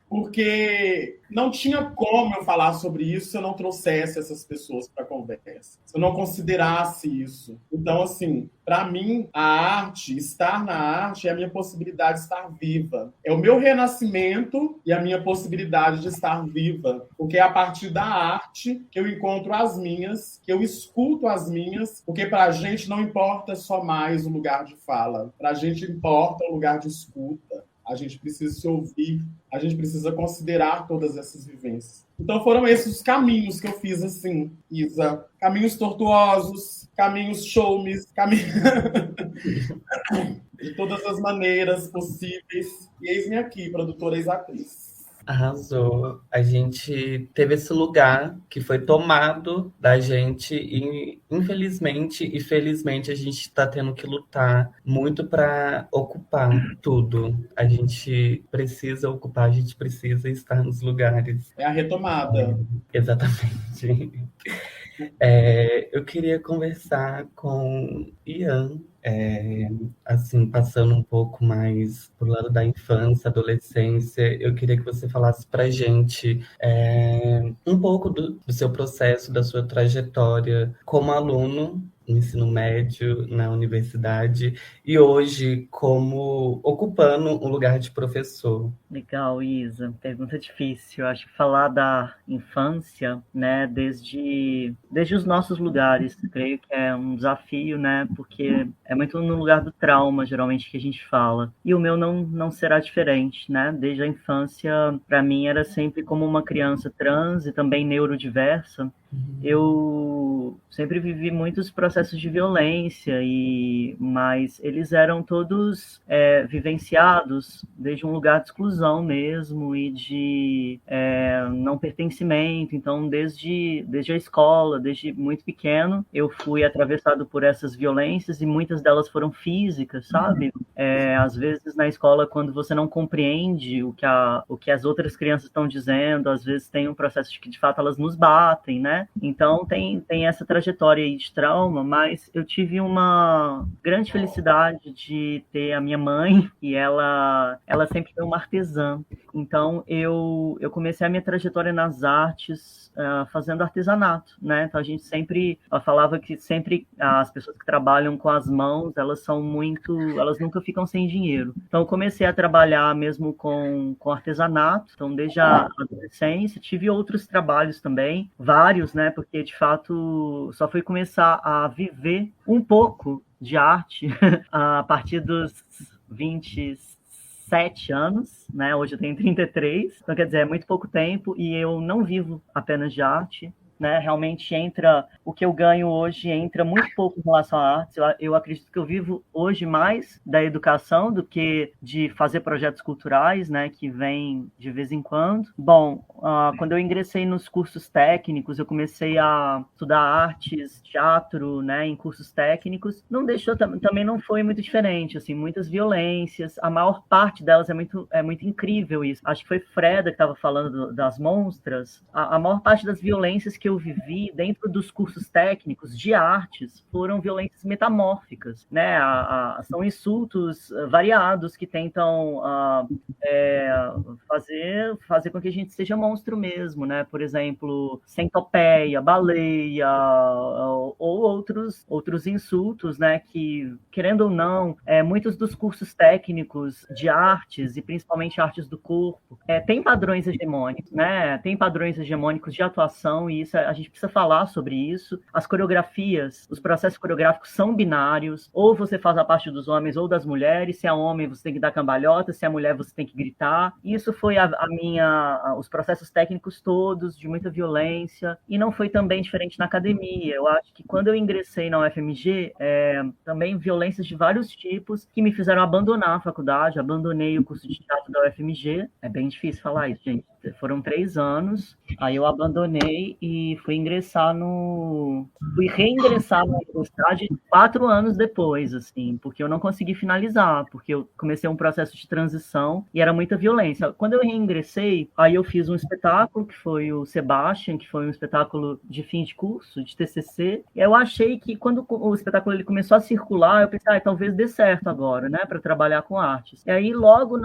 porque não tinha como eu falar sobre isso se eu não trouxesse essas pessoas para a conversa, se eu não considerasse isso. Então, assim, para mim, a arte, estar na arte é a minha possibilidade de estar viva. É o meu renascimento e a minha possibilidade de estar viva, porque é a partir da arte que eu encontro as minhas, que eu escuto as minhas, porque para a gente não importa só mais o lugar de fala, para a gente importa o lugar de escuta. A gente precisa se ouvir, a gente precisa considerar todas essas vivências. Então foram esses os caminhos que eu fiz assim, Isa. Caminhos tortuosos, caminhos showmes, de todas as maneiras possíveis. E eis-me aqui, produtora e ex-atriz. Arrasou. A gente teve esse lugar que foi tomado da gente e, infelizmente e felizmente, a gente está tendo que lutar muito para ocupar tudo. A gente precisa ocupar, a gente precisa estar nos lugares. É a retomada. Exatamente. Eu queria conversar com Ian, assim, passando um pouco mais pro lado da infância, adolescência. Eu queria que você falasse pra gente um pouco do seu processo, da sua trajetória como aluno no ensino médio, na universidade, e hoje como ocupando um lugar de professor. Legal, Isa. Pergunta difícil. Acho que falar da infância, né, desde os nossos lugares, creio que é um desafio, né, porque é muito no lugar do trauma, geralmente, que a gente fala. E o meu não será diferente, né? Desde a infância, para mim, era sempre como uma criança trans e também neurodiversa. Eu sempre vivi muitos processos de violência, mas eles eram todos vivenciados desde um lugar de exclusão mesmo e de não pertencimento. Então, desde a escola, desde muito pequeno, eu fui atravessado por essas violências e muitas delas foram físicas, sabe? Às vezes na escola, quando você não compreende o que as outras crianças estão dizendo, às vezes tem um processo de que, de fato, elas nos batem, né? Então, tem essa trajetória aí de trauma, mas eu tive uma grande felicidade de ter a minha mãe, e ela sempre foi uma artesã. Então, eu comecei a minha trajetória nas artes fazendo artesanato, né? Então, a gente sempre falava que sempre as pessoas que trabalham com as mãos, elas nunca ficam sem dinheiro. Então, eu comecei a trabalhar mesmo com artesanato. Então, desde a adolescência, tive outros trabalhos também, vários, né? Porque, de fato, só fui começar a viver um pouco de arte a partir dos 27 anos, né? Hoje eu tenho 33, então quer dizer, é muito pouco tempo e eu não vivo apenas de arte, né? Realmente o que eu ganho hoje entra muito pouco em relação à arte. Eu acredito que eu vivo hoje mais da educação do que de fazer projetos culturais, né? Que vem de vez em quando. Bom, quando eu ingressei nos cursos técnicos, eu comecei a estudar artes, teatro, né? Em cursos técnicos. Também não foi muito diferente, assim, muitas violências. A maior parte delas é muito incrível isso. Acho que foi Freda que estava falando das monstras. A maior parte das violências que eu vivi dentro dos cursos técnicos de artes foram violências metamórficas, né? São insultos variados que tentam fazer com que a gente seja monstro mesmo, né? Por exemplo, centopeia, baleia, ou outros insultos, né? Que, querendo ou não, muitos dos cursos técnicos de artes, e principalmente artes do corpo, tem padrões hegemônicos, né? Tem padrões hegemônicos de atuação, e isso a gente precisa falar sobre isso. As coreografias, os processos coreográficos são binários, ou você faz a parte dos homens ou das mulheres. Se é homem, você tem que dar cambalhota, se é mulher, você tem que gritar. Isso foi os processos técnicos todos, de muita violência, e não foi também diferente na academia. Eu acho que quando eu ingressei na UFMG, também violências de vários tipos que me fizeram abandonar a faculdade. Abandonei o curso de teatro da UFMG. É bem difícil falar isso, gente. foram 3 anos, aí eu abandonei e fui reingressar na universidade 4 anos depois, assim, porque eu não consegui finalizar, porque eu comecei um processo de transição e era muita violência. Quando eu reingressei, aí eu fiz um espetáculo, que foi o Sebastian, que foi um espetáculo de fim de curso, de TCC, e eu achei que quando o espetáculo ele começou a circular, eu pensei, talvez dê certo agora, né, para trabalhar com artes. E aí logo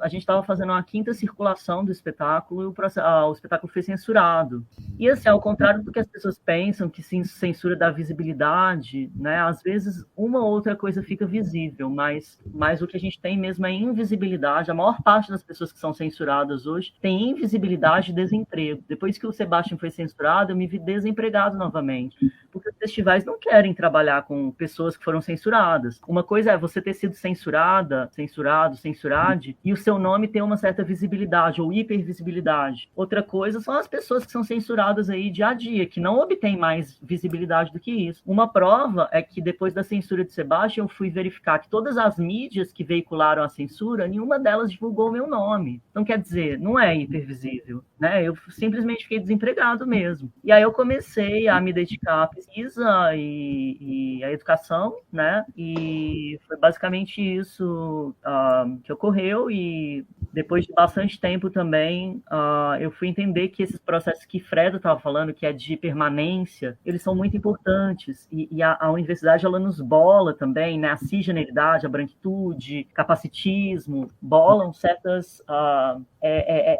a gente estava fazendo uma 5ª circulação do espetáculo e o espetáculo foi censurado. E assim, ao contrário do que as pessoas pensam, que censura dá visibilidade, né, às vezes uma ou outra coisa fica visível, mas o que a gente tem mesmo é invisibilidade. A maior parte das pessoas que são censuradas hoje tem invisibilidade e desemprego. Depois que o Sebastian foi censurado, eu me vi desempregado novamente, porque os festivais não querem trabalhar com pessoas que foram censuradas. Uma coisa é você ter sido censurado, e o seu nome ter uma certa visibilidade ou hipervisibilidade. Outra coisa são as pessoas que são censuradas aí dia a dia, que não obtêm mais visibilidade do que isso. Uma prova é que depois da censura de Sebastian, eu fui verificar que todas as mídias que veicularam a censura, nenhuma delas divulgou o meu nome. Então, quer dizer, não é hipervisível, né? Eu simplesmente fiquei desempregado mesmo. E aí eu comecei a me dedicar à pesquisa e à educação, né? E foi basicamente isso que ocorreu. E depois de bastante tempo também, eu fui entender que esses processos que Fredo estava falando, que é de permanência, eles são muito importantes. E a universidade, ela nos bola também, né? A cisgeneridade, a branquitude, capacitismo, bolam certas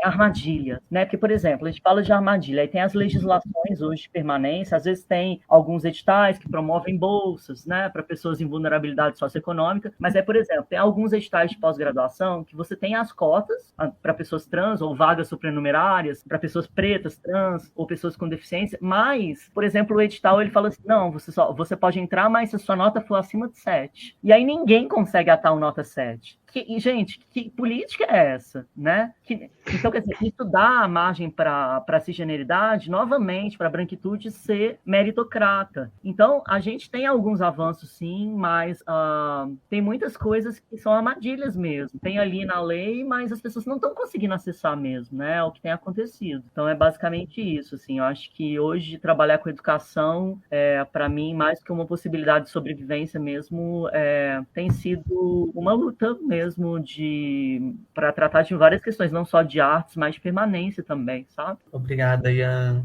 armadilhas, né? Porque, por exemplo, a gente fala de armadilha, aí tem as legislações hoje de permanência, às vezes tem alguns editais que promovem bolsas, né, para pessoas em vulnerabilidade socioeconômica, mas por exemplo, tem alguns editais de pós-graduação que você tem as cotas para pessoas trans ou vagas supernumerárias, para pessoas pretas, trans ou pessoas com deficiência, mas, por exemplo, o edital ele fala assim, não, você pode entrar, mas se a sua nota for acima de 7. E aí ninguém consegue atar uma nota 7. Gente, que política é essa, né? Então, quer dizer, isso dá margem para a cisgeneridade, novamente, para a branquitude ser meritocrata. Então, a gente tem alguns avanços, sim, mas tem muitas coisas que são armadilhas mesmo. Tem ali na lei, mas as pessoas não estão conseguindo acessar mesmo, né? É o que tem acontecido. Então, é basicamente isso, assim. Eu acho que hoje, trabalhar com educação, para mim, mais que uma possibilidade de sobrevivência mesmo, tem sido uma luta mesmo para tratar de várias questões, não só de artes, mas de permanência também, sabe? Obrigada, Ian.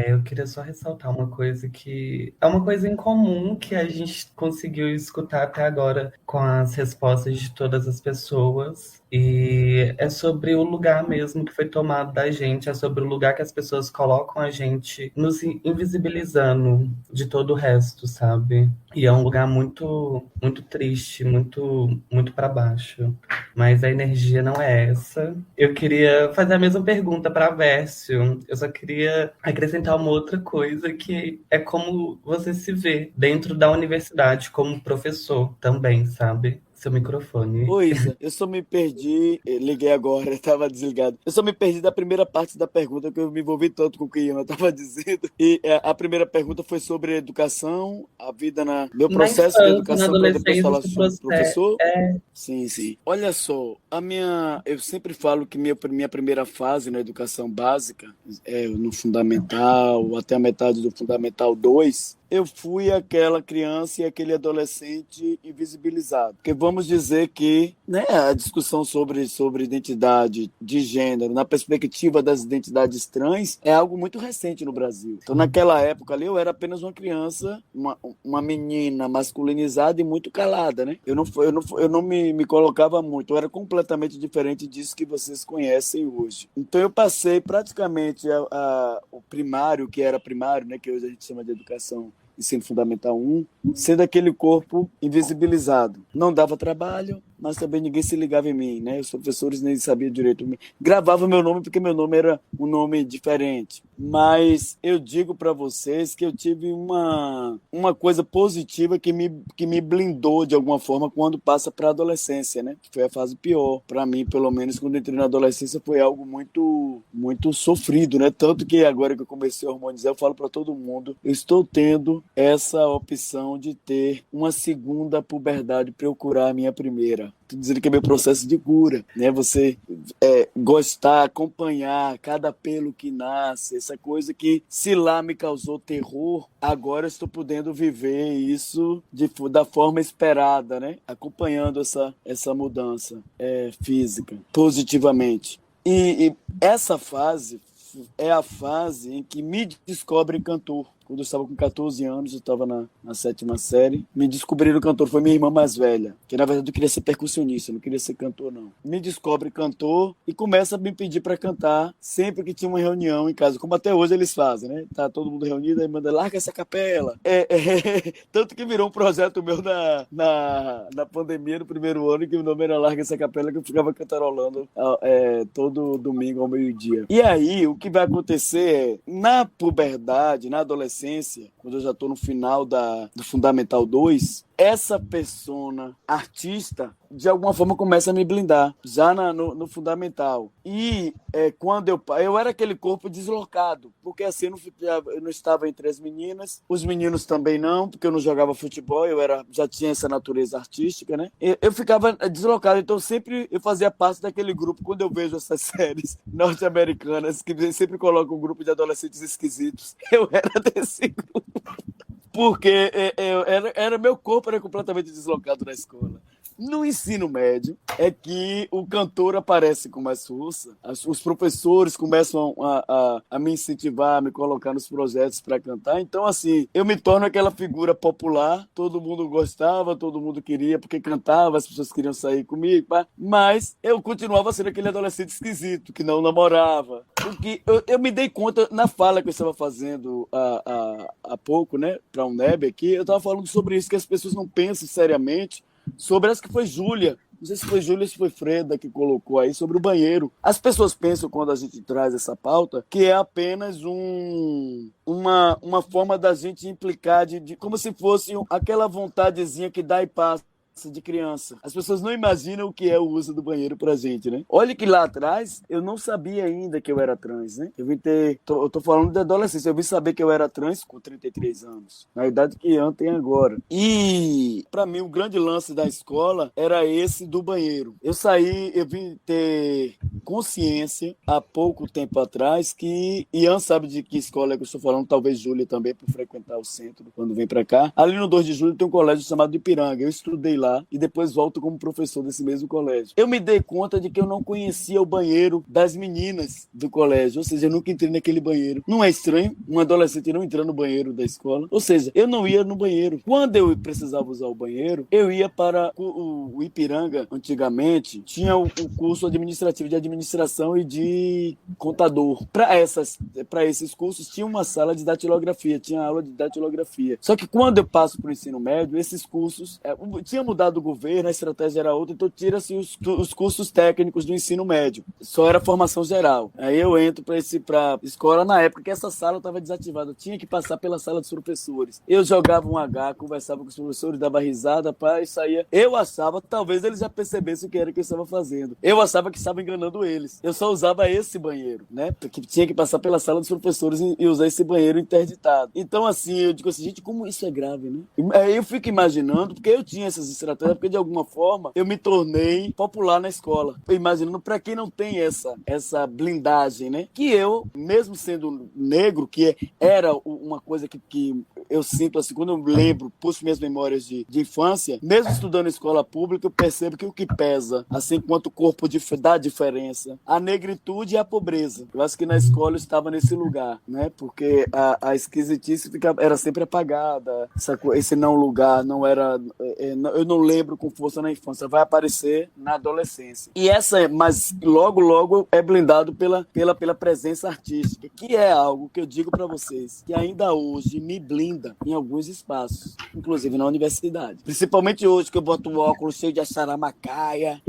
Eu queria só ressaltar uma coisa que é uma coisa em comum que a gente conseguiu escutar até agora com as respostas de todas as pessoas. E é sobre o lugar mesmo que foi tomado da gente, é sobre o lugar que as pessoas colocam a gente nos invisibilizando de todo o resto, sabe? E é um lugar muito, muito triste, muito, muito para baixo. Mas a energia não é essa. Eu queria fazer a mesma pergunta para a Vércio. Eu só queria acrescentar uma outra coisa, que é como você se vê dentro da universidade como professor também, sabe? Seu microfone. Ô, Isa, eu só me perdi, liguei agora, estava desligado. Eu só me perdi da primeira parte da pergunta, que eu me envolvi tanto com o que Ian estava dizendo. E a primeira pergunta foi sobre educação, a vida meu processo de educação para depois falar sobre professor. Sim, sim. Olha só, eu sempre falo que minha primeira fase na educação básica, no fundamental, até a metade do fundamental 2, eu fui aquela criança e aquele adolescente invisibilizado. Porque vamos dizer que, né, a discussão sobre identidade de gênero, na perspectiva das identidades trans, é algo muito recente no Brasil. Então, naquela época ali, eu era apenas uma criança, uma menina masculinizada e muito calada, né? Eu não me colocava muito, eu era completamente diferente disso que vocês conhecem hoje. Então, eu passei praticamente o primário, que era primário, né, que hoje a gente chama de educação ensino fundamental 1, sendo aquele corpo invisibilizado. Não dava trabalho, mas também ninguém se ligava em mim, né? Os professores nem sabiam direito. Gravavam meu nome porque meu nome era um nome diferente. Mas eu digo para vocês que eu tive uma coisa positiva que me blindou de alguma forma quando passa para a adolescência, né? Foi a fase pior. Para mim, pelo menos, quando entrei na adolescência, foi algo muito, muito sofrido, né? Tanto que agora que eu comecei a hormonizar, eu falo para todo mundo, eu estou tendo essa opção de ter uma segunda puberdade para eu curar a minha primeira. cura. Estou dizendo que é meu processo de cura, né? Você gostar, acompanhar cada pelo que nasce, essa coisa que se lá me causou terror, agora eu estou podendo viver isso da forma esperada, né? Acompanhando essa mudança física, positivamente. E essa fase é a fase em que me descobrem cantor. Quando eu estava com 14 anos, eu estava na 7ª série, me descobriram cantor, foi minha irmã mais velha, que na verdade eu queria ser percussionista, eu não queria ser cantor não. Me descobre cantor e começa a me pedir para cantar sempre que tinha uma reunião em casa, como até hoje eles fazem, né? Tá todo mundo reunido, aí manda, larga essa capela. Tanto que virou um projeto meu na pandemia, no primeiro ano, que o nome era Larga essa capela, que eu ficava cantarolando todo domingo ao meio-dia. E aí, o que vai acontecer na puberdade, na adolescência, quando eu já estou no final do Fundamental 2, essa persona artista, de alguma forma, começa a me blindar, já no Fundamental. E quando eu era aquele corpo deslocado, porque assim eu não estava entre as meninas, os meninos também não, porque eu não jogava futebol, já tinha essa natureza artística, né? Eu ficava deslocado, então sempre eu fazia parte daquele grupo. Quando eu vejo essas séries norte-americanas, que sempre colocam um grupo de adolescentes esquisitos, eu era desse grupo. Porque meu corpo era completamente deslocado na escola. No ensino médio é que o cantor aparece com mais força, os professores começam a me incentivar, a me colocar nos projetos para cantar. Então, assim, eu me torno aquela figura popular, todo mundo gostava, todo mundo queria, porque cantava, as pessoas queriam sair comigo, mas eu continuava sendo aquele adolescente esquisito, que não namorava. Porque eu me dei conta, na fala que eu estava fazendo há pouco, né, para um NEB aqui, eu estava falando sobre isso, que as pessoas não pensam seriamente sobre essa que foi Júlia. Não sei se foi Júlia ou se foi Freda que colocou aí sobre o banheiro. As pessoas pensam, quando a gente traz essa pauta, que é apenas uma forma da gente implicar, como se fosse aquela vontadezinha que dá e passa de criança. As pessoas não imaginam o que é o uso do banheiro pra gente, né? Olha que lá atrás, eu não sabia ainda que eu era trans, né? Eu tô falando de adolescência, eu vim saber que eu era trans com 33 anos, na idade que eu tenho agora. E, pra mim, o grande lance da escola era esse do banheiro. Eu vim ter consciência há pouco tempo atrás que Ian sabe de que escola é que eu estou falando, talvez Júlia também, por frequentar o centro quando vem pra cá. Ali no 2 de julho tem um colégio chamado Ipiranga. Eu estudei lá e depois volto como professor desse mesmo colégio. Eu me dei conta de que eu não conhecia o banheiro das meninas do colégio, ou seja, eu nunca entrei naquele banheiro. Não é estranho um adolescente não entrar no banheiro da escola? Ou seja, eu não ia no banheiro. Quando eu precisava usar o banheiro, eu ia para o Ipiranga. Antigamente tinha o curso administrativo de administração e de contador. Para esses cursos tinha uma sala de datilografia, tinha aula de datilografia. Só que quando eu passo para o ensino médio, esses cursos tinha mudado o governo, a estratégia era outra, então tira-se os cursos técnicos do ensino médio. Só era formação geral. Aí eu entro para escola na época que essa sala estava desativada. Eu tinha que passar pela sala dos professores. Eu jogava um H, conversava com os professores, dava risada, e saía. Eu achava, talvez eles já percebessem o que era que eu estava fazendo. Eu achava que estava enganando eles. Eu só usava esse banheiro, né? Porque tinha que passar pela sala dos professores e usar esse banheiro interditado. Então, assim, eu digo assim, gente, como isso é grave, né? Aí eu fico imaginando, porque eu tinha essas estratégias, porque de alguma forma eu me tornei popular na escola. Imaginando para quem não tem essa blindagem, né? Que eu, mesmo sendo negro, que era uma coisa que eu sinto assim, quando eu lembro, puxo minhas memórias de infância, mesmo estudando em escola pública, eu percebo que o que pesa, assim quanto o corpo dá diferença, a negritude e a pobreza. Eu acho que na escola eu estava nesse lugar, né? Porque a esquisitice era sempre apagada, esse não lugar não era... Eu não lembro com força na infância, vai aparecer na adolescência. Mas logo é blindado pela presença artística, que é algo que eu digo para vocês, que ainda hoje me blinda em alguns espaços, inclusive na universidade. Principalmente hoje, que eu boto o óculos cheio de acharamacaia,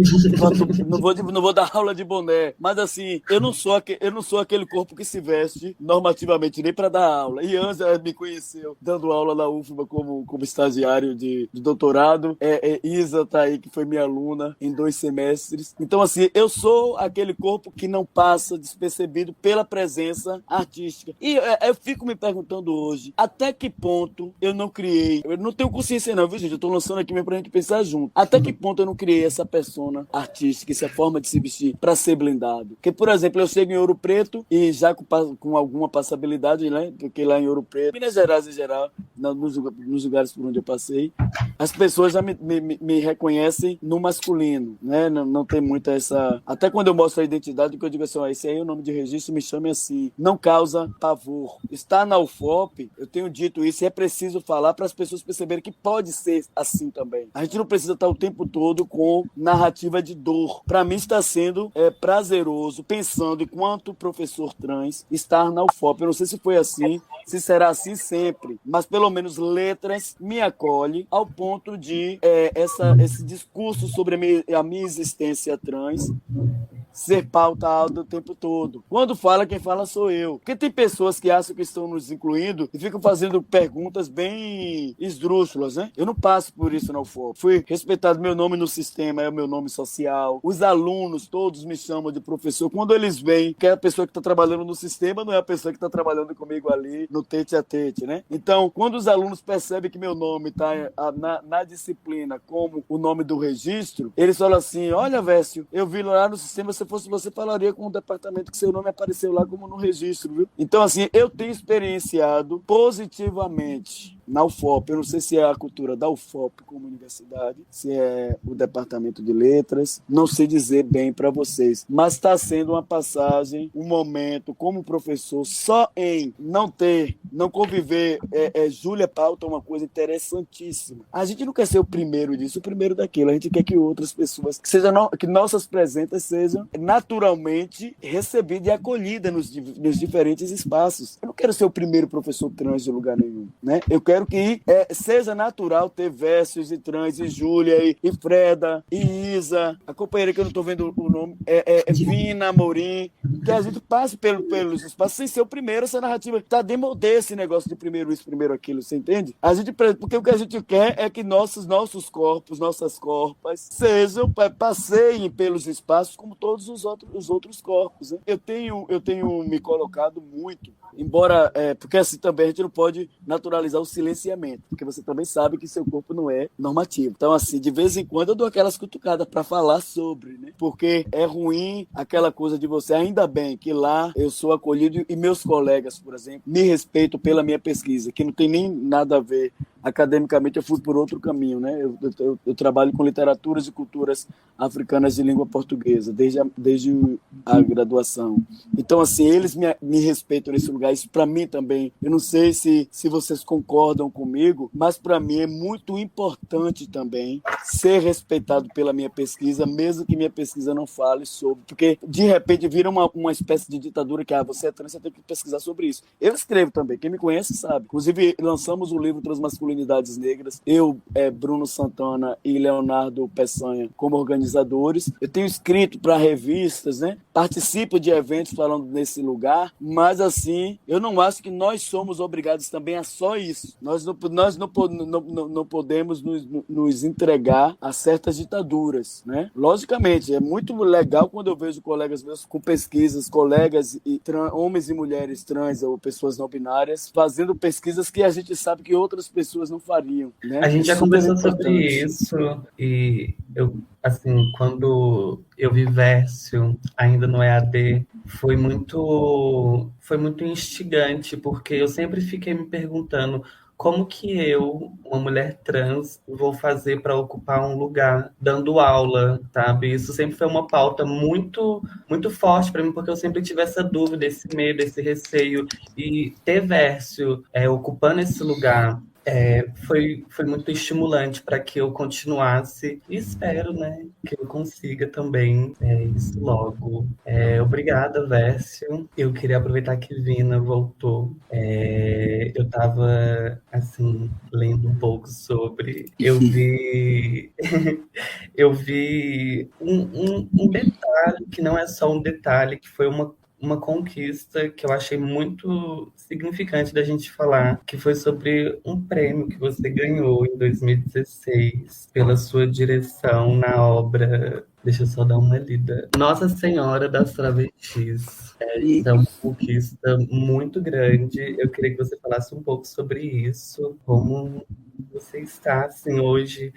não vou dar aula de boné, mas assim, eu não sou aquele corpo que se veste normativamente nem para dar aula. E Anza me conheceu dando aula na UFBA como estagiário de doutorado. Isa tá aí, que foi minha aluna em 2 semestres. Então, assim, eu sou aquele corpo que não passa despercebido pela presença artística. E eu fico me perguntando hoje, até que ponto eu não criei, eu não tenho consciência não, viu, gente? Eu tô lançando aqui mesmo pra gente pensar junto. Até que ponto eu não criei essa persona artística, essa forma de se vestir pra ser blindado? Porque, por exemplo, eu chego em Ouro Preto e já com alguma passabilidade, né? Porque lá em Ouro Preto, Minas Gerais em geral, nos lugares por onde eu passei, as pessoas já me reconhecem no masculino, né? Não tem muita essa... Até quando eu mostro a identidade, que eu digo assim, esse aí é o nome de registro, me chame assim. Não causa pavor. Está na UFOP, eu tenho dito isso, e é preciso falar para as pessoas perceberem que pode ser assim também. A gente não precisa estar o tempo todo com narrativa de dor. Para mim está sendo prazeroso, pensando enquanto professor trans, estar na UFOP. Eu não sei se foi assim, se será assim sempre, mas pelo menos Letras me acolhe ao ponto de esse discurso sobre a minha existência trans ser pauta alta o tempo todo. Quando fala, quem fala sou eu. Porque tem pessoas que acham que estão nos incluindo e ficam fazendo perguntas bem esdrúxulas, né? Eu não passo por isso na UFOP. Fui respeitado, meu nome no sistema é o meu nome social. Os alunos, todos me chamam de professor. Quando eles veem que é a pessoa que está trabalhando no sistema, não é a pessoa que está trabalhando comigo ali no tete a tete, né? Então, quando os alunos percebem que meu nome está na disciplina como o nome do registro, eles falam assim, olha, Vécio, eu vi lá no sistema, se fosse você, falaria com o departamento que seu nome apareceu lá como no registro, viu? Então, assim, eu tenho experienciado positivamente na UFOP. Eu não sei se é a cultura da UFOP como universidade, se é o departamento de letras, não sei dizer bem para vocês, mas está sendo uma passagem, um momento como professor, só em não conviver. Júlia pauta uma coisa interessantíssima. A gente não quer ser o primeiro disso, o primeiro daquilo. A gente quer que outras pessoas, que nossas presenças sejam naturalmente recebidas e acolhidas nos diferentes espaços. Eu não quero ser o primeiro professor trans de lugar nenhum, né? Eu quero que seja natural ter Versos e trans, e Júlia, e Freda, e Isa, a companheira que eu não estou vendo o nome, Vina, Amorim, que a gente passe pelos espaços sem ser o primeiro. Essa narrativa está demodê, esse negócio de primeiro isso, primeiro aquilo, você entende? Porque o que a gente quer é que nossos corpos, nossas corpas, passeiem pelos espaços como todos os outros corpos, né? Eu tenho me colocado muito, embora, porque assim também a gente não pode naturalizar o silenciamento, porque você também sabe que seu corpo não é normativo. Então, assim, de vez em quando eu dou aquelas cutucadas para falar sobre, né? Porque é ruim aquela coisa de você, ainda bem que lá eu sou acolhido e meus colegas, por exemplo, me respeitam pela minha pesquisa, que não tem nem nada a ver. Academicamente eu fui por outro caminho, né? Eu trabalho com literaturas e culturas africanas de língua portuguesa desde a graduação. Então, assim, eles me respeitam nesse lugar. Isso para mim também, eu não sei se vocês concordam comigo, mas para mim é muito importante também ser respeitado pela minha pesquisa, mesmo que minha pesquisa não fale sobre, porque de repente vira uma espécie de ditadura que você é trans, você tem que pesquisar sobre isso. Eu escrevo também, quem me conhece sabe. Inclusive, lançamos o livro Transmasculinidades Negras, eu, Bruno Santana e Leonardo Peçanha como organizadores. Eu tenho escrito para revistas, né? Participo de eventos falando nesse lugar, mas assim, eu não acho que nós somos obrigados também a só isso. Nós não podemos nos entregar a certas ditaduras, né? Logicamente, é muito legal quando eu vejo colegas meus com pesquisas, colegas homens e mulheres trans ou pessoas não binárias fazendo pesquisas que a gente sabe que outras pessoas não fariam, né? A gente já conversou sobre isso e eu, assim, quando eu vi Vércio ainda no EAD, foi muito instigante, porque eu sempre fiquei me perguntando como que eu, uma mulher trans, vou fazer para ocupar um lugar dando aula, sabe? Isso sempre foi uma pauta muito, muito forte para mim, porque eu sempre tive essa dúvida, esse medo, esse receio. E ter Vércio ocupando esse lugar foi muito estimulante para que eu continuasse e espero, né, que eu consiga também isso logo. Obrigada, Vércio. Eu queria aproveitar que Vina voltou. Eu estava assim, lendo um pouco sobre. Eu vi um detalhe que não é só um detalhe, que foi uma conquista que eu achei muito significante da gente falar, que foi sobre um prêmio que você ganhou em 2016 pela sua direção na obra. Deixa eu só dar uma lida. Nossa Senhora das Travestis. E, Isso é uma conquista muito grande. Eu queria que você falasse um pouco sobre isso, como você está, assim, hoje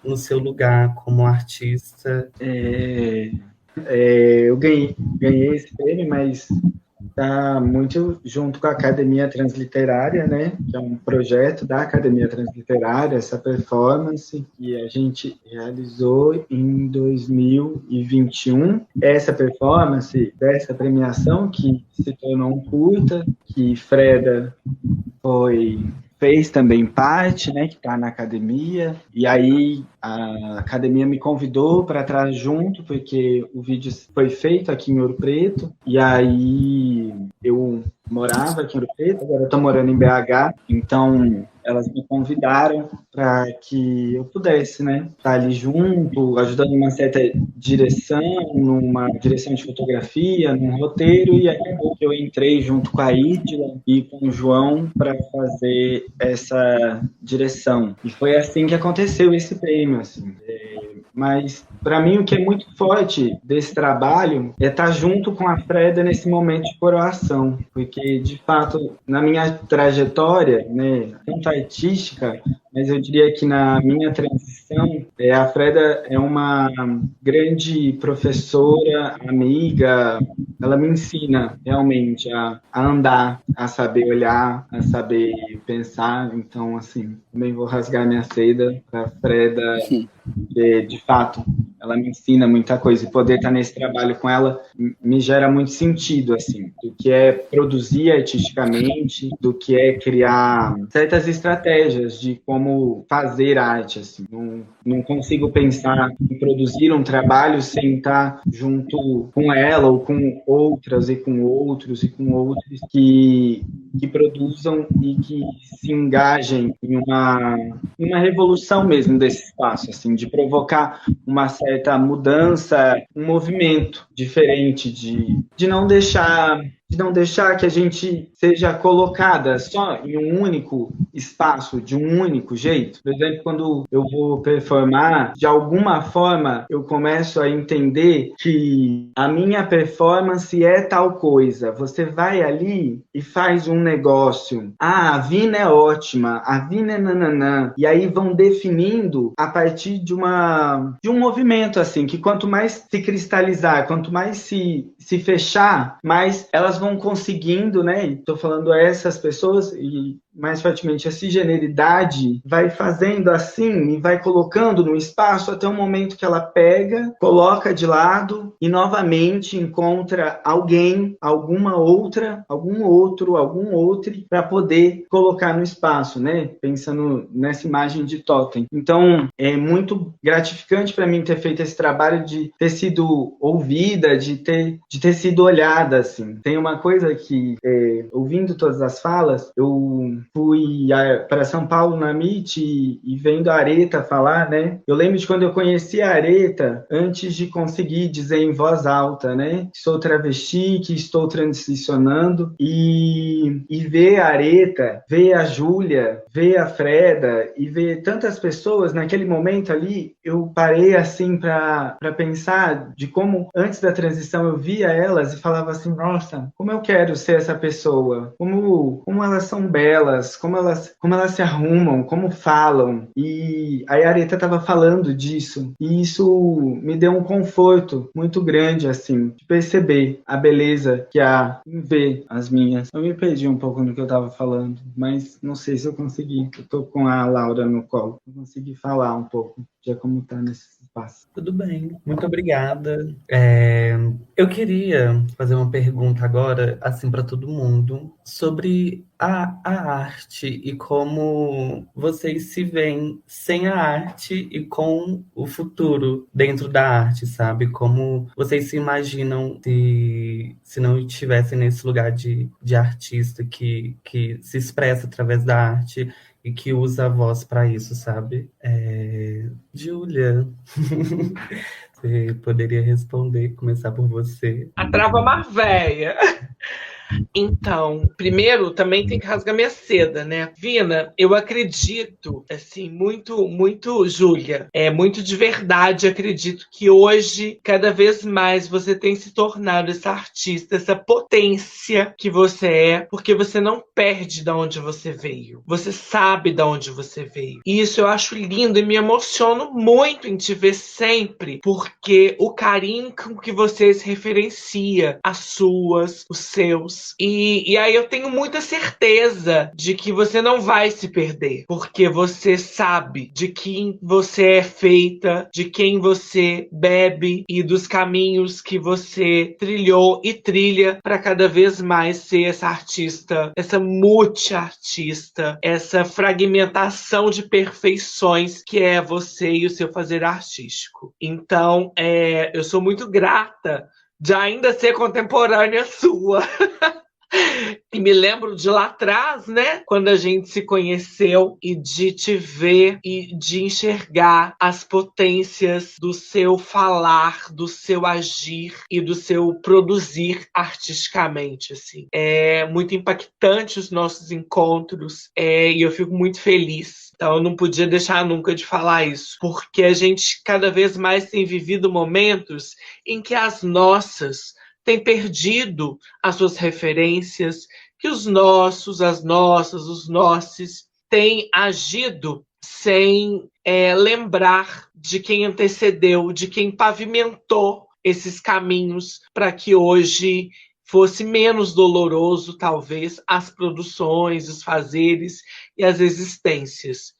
no seu lugar como artista. Eu ganhei esse prêmio, mas está muito junto com a Academia Transliterária, né? Que é um projeto da Academia Transliterária, essa performance que a gente realizou em 2021. Essa performance dessa premiação que se tornou um curta, que Freda fez também parte, né, que está na academia, e aí a academia me convidou para estar junto, porque o vídeo foi feito aqui em Ouro Preto, e aí eu morava aqui em Ouro Preto, agora eu estou morando em BH, então elas me convidaram para que eu pudesse, né, estar ali junto, ajudando uma certa direção, numa direção de fotografia, num roteiro, e acabou que eu entrei junto com a Ídila e com o João para fazer essa direção. E foi assim que aconteceu esse prêmio, assim. Mas, para mim, o que é muito forte desse trabalho é estar junto com a Freda nesse momento de coroação, porque, de fato, na minha trajetória, né, tanto artística, mas eu diria que na minha transição, a Freda é uma grande professora, amiga, ela me ensina realmente a andar, a saber olhar, a saber pensar. Então, assim, também vou rasgar minha seda para a Freda, porque, de fato, ela me ensina muita coisa, e poder estar nesse trabalho com ela me gera muito sentido, assim, do que é produzir artisticamente, do que é criar certas estratégias de como fazer arte, assim. Não consigo pensar em produzir um trabalho sem estar junto com ela ou com outras e com outros e com outros que produzam e que se engajem em uma revolução mesmo desse espaço, assim, de provocar uma certa mudança, um movimento diferente, de não deixar que a gente seja colocada só em um único espaço, de um único jeito. Por exemplo, quando eu vou performar, de alguma forma eu começo a entender que a minha performance é tal coisa. Você vai ali e faz um negócio. Ah, a Vina é ótima, a Vina é nananã. E aí vão definindo a partir de um movimento, assim, que quanto mais se cristalizar, quanto mais se fechar, mais elas vão conseguindo, né? Estou falando a essas pessoas e mais fortemente a cisgeneridade vai fazendo assim e vai colocando no espaço até o momento que ela pega, coloca de lado e novamente encontra alguém, alguma outra, algum outro para poder colocar no espaço, né? Pensando nessa imagem de totem. Então, é muito gratificante para mim ter feito esse trabalho, de ter sido ouvida, de ter sido olhada, assim. Tem uma coisa que, ouvindo todas as falas, eu fui para São Paulo na MIT e vendo a Areta falar, né? Eu lembro de quando eu conheci a Areta, antes de conseguir dizer em voz alta, né? Sou travesti, que estou transicionando, e ver a Areta, ver a Júlia, ver a Freda e ver tantas pessoas naquele momento ali, eu parei assim para pensar de como antes da transição eu via elas e falava assim, nossa, como eu quero ser essa pessoa, como elas são belas, como elas se arrumam, como falam. E a Areta estava falando disso, e isso me deu um conforto muito grande, assim, de perceber a beleza que há em ver as minhas. Eu me perdi um pouco no que eu estava falando, mas não sei se eu consegui. Eu tô com a Laura no colo, eu consegui falar um pouco de como tá nesse espaço. Tudo bem, muito obrigada. Eu queria fazer uma pergunta agora, assim, para todo mundo, sobre a arte e como vocês se veem sem a arte e com o futuro dentro da arte, sabe? Como vocês se imaginam se não estivessem nesse lugar de artista que se expressa através da arte e que usa a voz para isso, sabe? Júlia, Você poderia responder, começar por você. A trava mais véia. Então, primeiro também tem que rasgar minha seda, né? Vina, eu acredito, assim, muito, Júlia, muito de verdade, acredito que hoje, cada vez mais, você tem se tornado essa artista, essa potência que você é, porque você não perde de onde você veio. Você sabe de onde você veio. E isso eu acho lindo e me emociono muito em te ver sempre, porque o carinho com que você se referencia, as suas, os seus. E aí eu tenho muita certeza de que você não vai se perder, porque você sabe de quem você é feita, de quem você bebe e dos caminhos que você trilhou e trilha para cada vez mais ser essa artista, essa multi-artista, essa fragmentação de perfeições que é você e o seu fazer artístico. Então, eu sou muito grata de ainda ser contemporânea sua. E me lembro de lá atrás, né? Quando a gente se conheceu e de te ver e de enxergar as potências do seu falar, do seu agir e do seu produzir artisticamente, assim. É muito impactante os nossos encontros e eu fico muito feliz. Então eu não podia deixar nunca de falar isso, porque a gente cada vez mais tem vivido momentos em que as nossas têm perdido as suas referências, que os nossos, as nossas, os nossos têm agido sem lembrar de quem antecedeu, de quem pavimentou esses caminhos para que hoje fosse menos doloroso, talvez, as produções, os fazeres e as existências.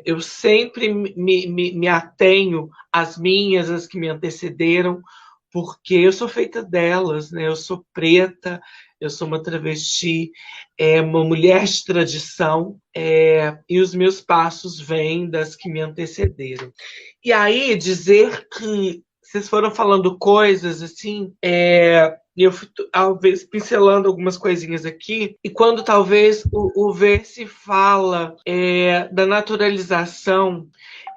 Eu sempre me atenho às minhas, às que me antecederam, porque eu sou feita delas, né? Eu sou preta, eu sou uma travesti, uma mulher de tradição, e os meus passos vêm das que me antecederam. E aí, dizer que vocês foram falando coisas assim, eu fui talvez pincelando algumas coisinhas aqui, e quando talvez o Ver-se fala da naturalização,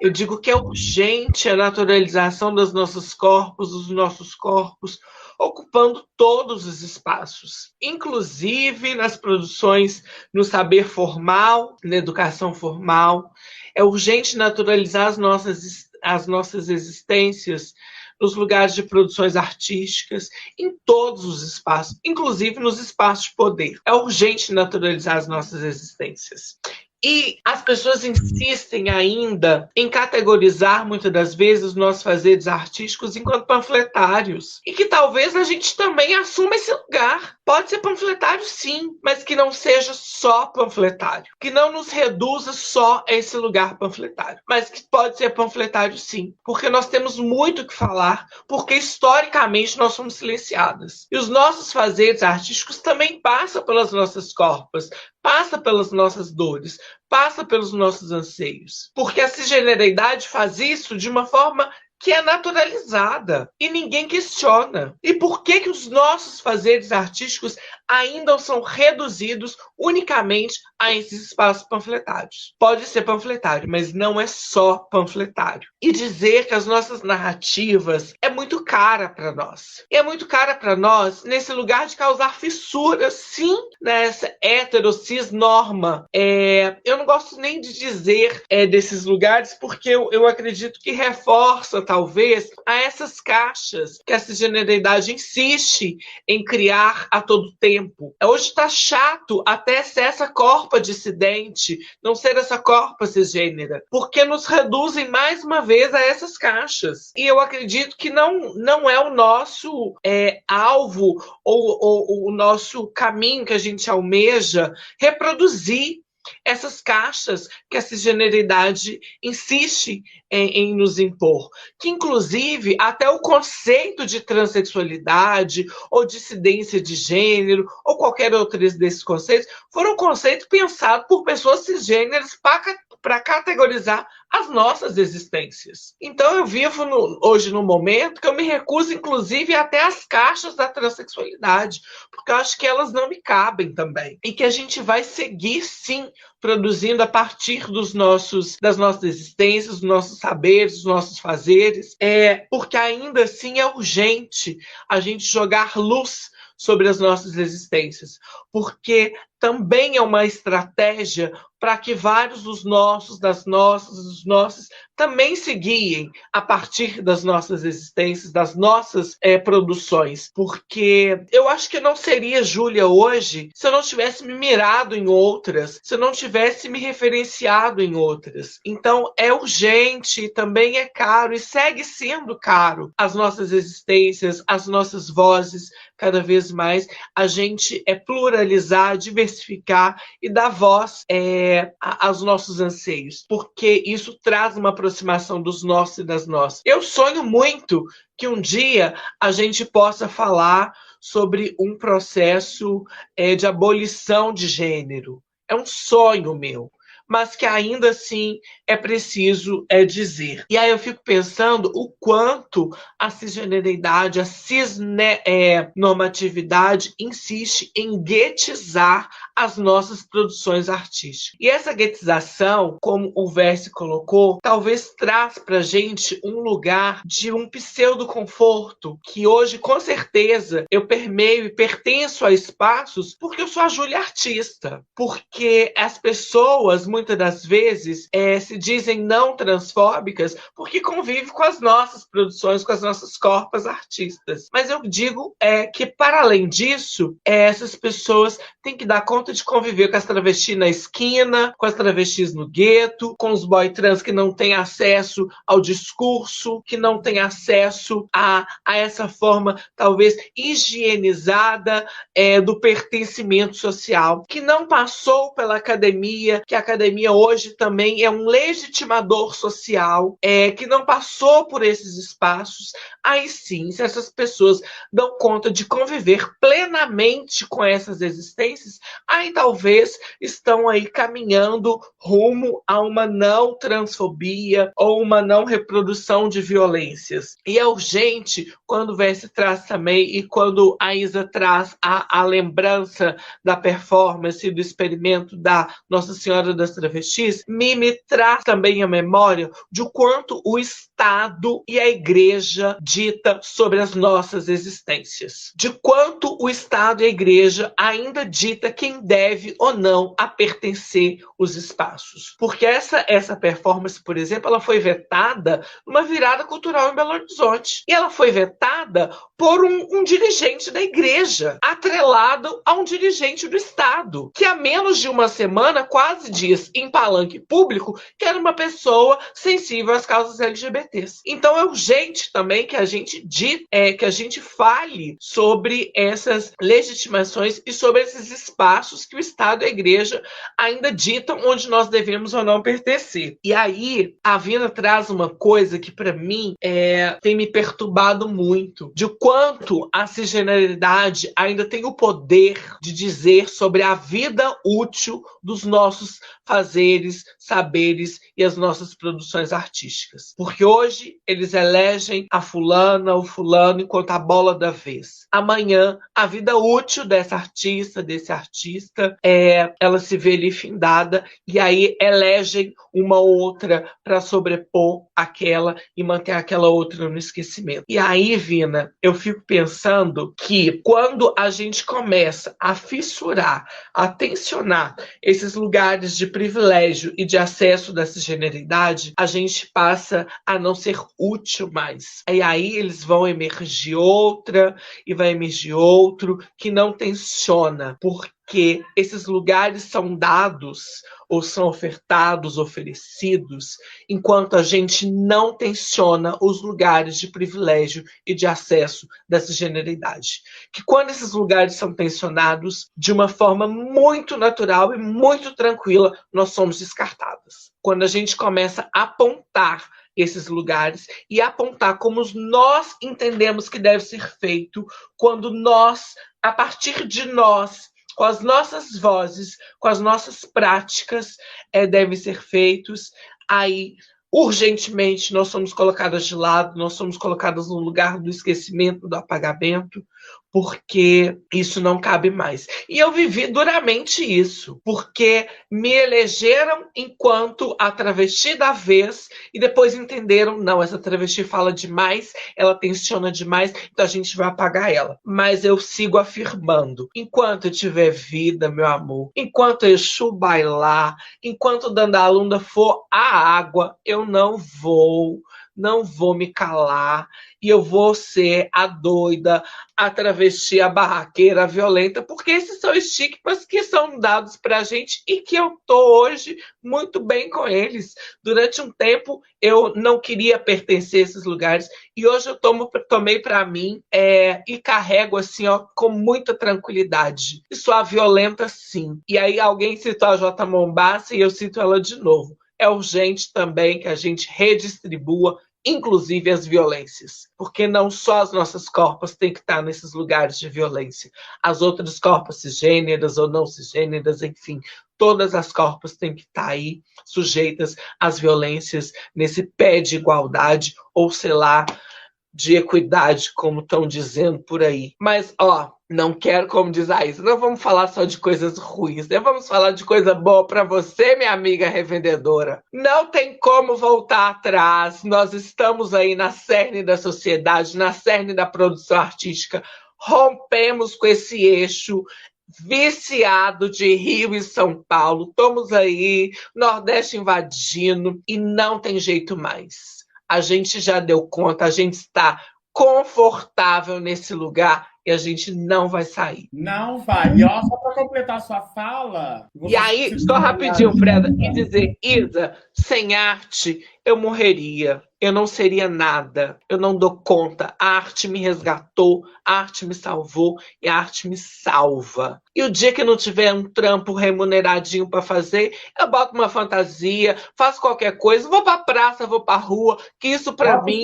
eu digo que é urgente a naturalização dos nossos corpos, ocupando todos os espaços, inclusive nas produções, no saber formal, na educação formal. É urgente naturalizar as nossas existências nos lugares de produções artísticas, em todos os espaços, inclusive nos espaços de poder. É urgente naturalizar as nossas existências. E as pessoas insistem ainda em categorizar, muitas das vezes, os nossos fazeres artísticos enquanto panfletários. E que talvez a gente também assuma esse lugar. Pode ser panfletário, sim, mas que não seja só panfletário. Que não nos reduza só a esse lugar panfletário. Mas que pode ser panfletário, sim. Porque nós temos muito o que falar, porque historicamente nós somos silenciadas. E os nossos fazeres artísticos também passam pelas nossas corpas, passa pelas nossas dores, passa pelos nossos anseios. Porque a cisgeneridade faz isso de uma forma que é naturalizada e ninguém questiona. E por que os nossos fazeres artísticos ainda são reduzidos unicamente a esses espaços panfletários? Pode ser panfletário, mas não é só panfletário. E dizer que as nossas narrativas é muito cara para nós. E é muito cara para nós nesse lugar de causar fissuras, sim, nessa hetero-cis norma. Eu não gosto nem de dizer desses lugares, porque eu acredito que reforça, talvez, a essas caixas que a cisgeneridade insiste em criar a todo tempo. Hoje está chato até ser essa corpa dissidente, não ser essa corpa cisgênera, porque nos reduzem mais uma vez a essas caixas. E eu acredito que não é o nosso alvo ou o nosso caminho que a gente almeja reproduzir essas caixas que a cisgeneridade insiste em nos impor. Que, inclusive, até o conceito de transexualidade ou dissidência de gênero ou qualquer outro desses conceitos foram conceitos pensados por pessoas cisgêneras para categorizar as nossas existências. Então eu vivo hoje num momento que eu me recuso, inclusive, até as caixas da transexualidade, porque eu acho que elas não me cabem também. E que a gente vai seguir, sim, produzindo a partir das nossas existências, dos nossos saberes, dos nossos fazeres, porque ainda assim é urgente a gente jogar luz sobre as nossas existências, porque também é uma estratégia para que vários dos nossos também se guiem a partir das nossas existências, das nossas produções. Porque eu acho que eu não seria Júlia hoje se eu não tivesse me mirado em outras, se eu não tivesse me referenciado em outras. Então é urgente, também é caro e segue sendo caro as nossas existências, as nossas vozes, cada vez mais a gente pluralizar, diversificar e dar voz aos nossos anseios, porque isso traz uma aproximação dos nossos e das nossas. Eu sonho muito que um dia a gente possa falar sobre um processo de abolição de gênero. É um sonho meu, mas que ainda assim é preciso dizer. E aí eu fico pensando o quanto a cisgeneridade, a cisnormatividade insiste em guetizar as nossas produções artísticas. E essa guetização, como o Verse colocou, talvez traz para a gente um lugar de um pseudo-conforto, que hoje, com certeza, eu permeio e pertenço a espaços porque eu sou a Júlia artista. Porque as pessoas, muitas das vezes, se dizem não transfóbicas porque convivem com as nossas produções, com as nossas corpas artistas. Mas eu digo que, para além disso, essas pessoas têm que dar conta de conviver com as travestis na esquina, com as travestis no gueto, com os boy trans que não têm acesso ao discurso, que não têm acesso a essa forma, talvez, higienizada do pertencimento social, que não passou pela academia, que a academia hoje também é um legitimador social, que não passou por esses espaços. Aí sim, se essas pessoas dão conta de conviver plenamente com essas existências, aí talvez estão aí caminhando rumo a uma não transfobia ou uma não reprodução de violências. E é urgente, quando o Verse traz também, e quando a Isa traz a lembrança da performance e do experimento da Nossa Senhora das Travestis, me traz também a memória de quanto o Estado e a Igreja dita sobre as nossas existências. De quanto o Estado e a Igreja ainda dita quem deve ou não a pertencer os espaços. Porque essa performance, por exemplo, ela foi vetada numa virada cultural em Belo Horizonte. E ela foi vetada por um dirigente da Igreja, atrelado a um dirigente do Estado, que há menos de uma semana quase diz em palanque público que era uma pessoa sensível às causas LGBTs. Então é urgente também que a gente fale sobre essas legitimações e sobre esses espaços que o Estado e a Igreja ainda ditam onde nós devemos ou não pertencer. E aí a Vina traz uma coisa que para mim tem me perturbado muito, de quanto a cisgeneridade ainda tem o poder de dizer sobre a vida útil dos nossos fazeres, saberes e as nossas produções artísticas. Porque hoje eles elegem a fulana, o fulano, enquanto a bola da vez. Amanhã, a vida útil dessa artista, desse artista, ela se vê ali findada e aí elegem uma outra para sobrepor aquela e manter aquela outra no esquecimento. E aí, Vina, eu fico pensando que quando a gente começa a fissurar, a tensionar esses lugares de privilégio e de acesso da cisgeneridade, a gente passa a não ser útil mais. E aí eles vão emergir outra e vai emergir outro que não tensiona, porque esses lugares são dados ou são ofertados, oferecidos, enquanto a gente não tensiona os lugares de privilégio e de acesso da cisgeneridade. Que quando esses lugares são tensionados, de uma forma muito natural e muito tranquila, nós somos descartadas. Quando a gente começa a apontar esses lugares e apontar como nós entendemos que deve ser feito, quando nós, a partir de nós, com as nossas vozes, com as nossas práticas, devem ser feitos, aí urgentemente nós somos colocadas de lado, nós somos colocadas no lugar do esquecimento, do apagamento, porque isso não cabe mais. E eu vivi duramente isso, porque me elegeram enquanto a travesti da vez e depois entenderam, não, essa travesti fala demais, ela tensiona demais, então a gente vai apagar ela. Mas eu sigo afirmando, enquanto eu tiver vida, meu amor, enquanto Exu bailar, enquanto Dandalunda for a água, eu não vou me calar e eu vou ser a doida, a travesti, a barraqueira, a violenta, porque esses são estigmas que são dados pra gente e que eu tô hoje muito bem com eles. Durante um tempo eu não queria pertencer a esses lugares e hoje eu tomei pra mim e carrego assim, ó, com muita tranquilidade. E sou a violenta, sim. E aí alguém citou a J. Mombassa e eu cito ela de novo. É urgente também que a gente redistribua, inclusive as violências, porque não só as nossas corpas têm que estar nesses lugares de violência, as outras corpas cisgêneras ou não cisgêneras, enfim, todas as corpas têm que estar aí sujeitas às violências nesse pé de igualdade, ou sei lá, de equidade, como estão dizendo por aí. Mas, ó, não quero, como diz a Isa, não vamos falar só de coisas ruins, né? Vamos falar de coisa boa para você, minha amiga revendedora. Não tem como voltar atrás, nós estamos aí na cerne da sociedade, na cerne da produção artística, rompemos com esse eixo viciado de Rio e São Paulo, estamos aí, Nordeste invadindo e não tem jeito mais. A gente já deu conta, a gente está confortável nesse lugar e a gente não vai sair. Não vai. E ó, só para completar sua fala... E aí, só rapidinho, Freda, e dizer, Isa, sem arte eu morreria. Eu não seria nada. Eu não dou conta. A arte me resgatou, a arte me salvou e a arte me salva. E o dia que não tiver um trampo remuneradinho para fazer, eu boto uma fantasia, faço qualquer coisa, vou para praça, vou para rua, que isso para mim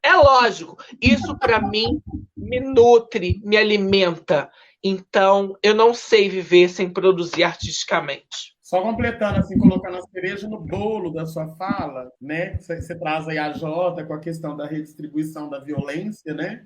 é lógico. Isso para mim me nutre, me alimenta. Então, eu não sei viver sem produzir artisticamente. Só completando, assim, colocando a cereja no bolo da sua fala, né? Você traz aí a Jota com a questão da redistribuição da violência, né?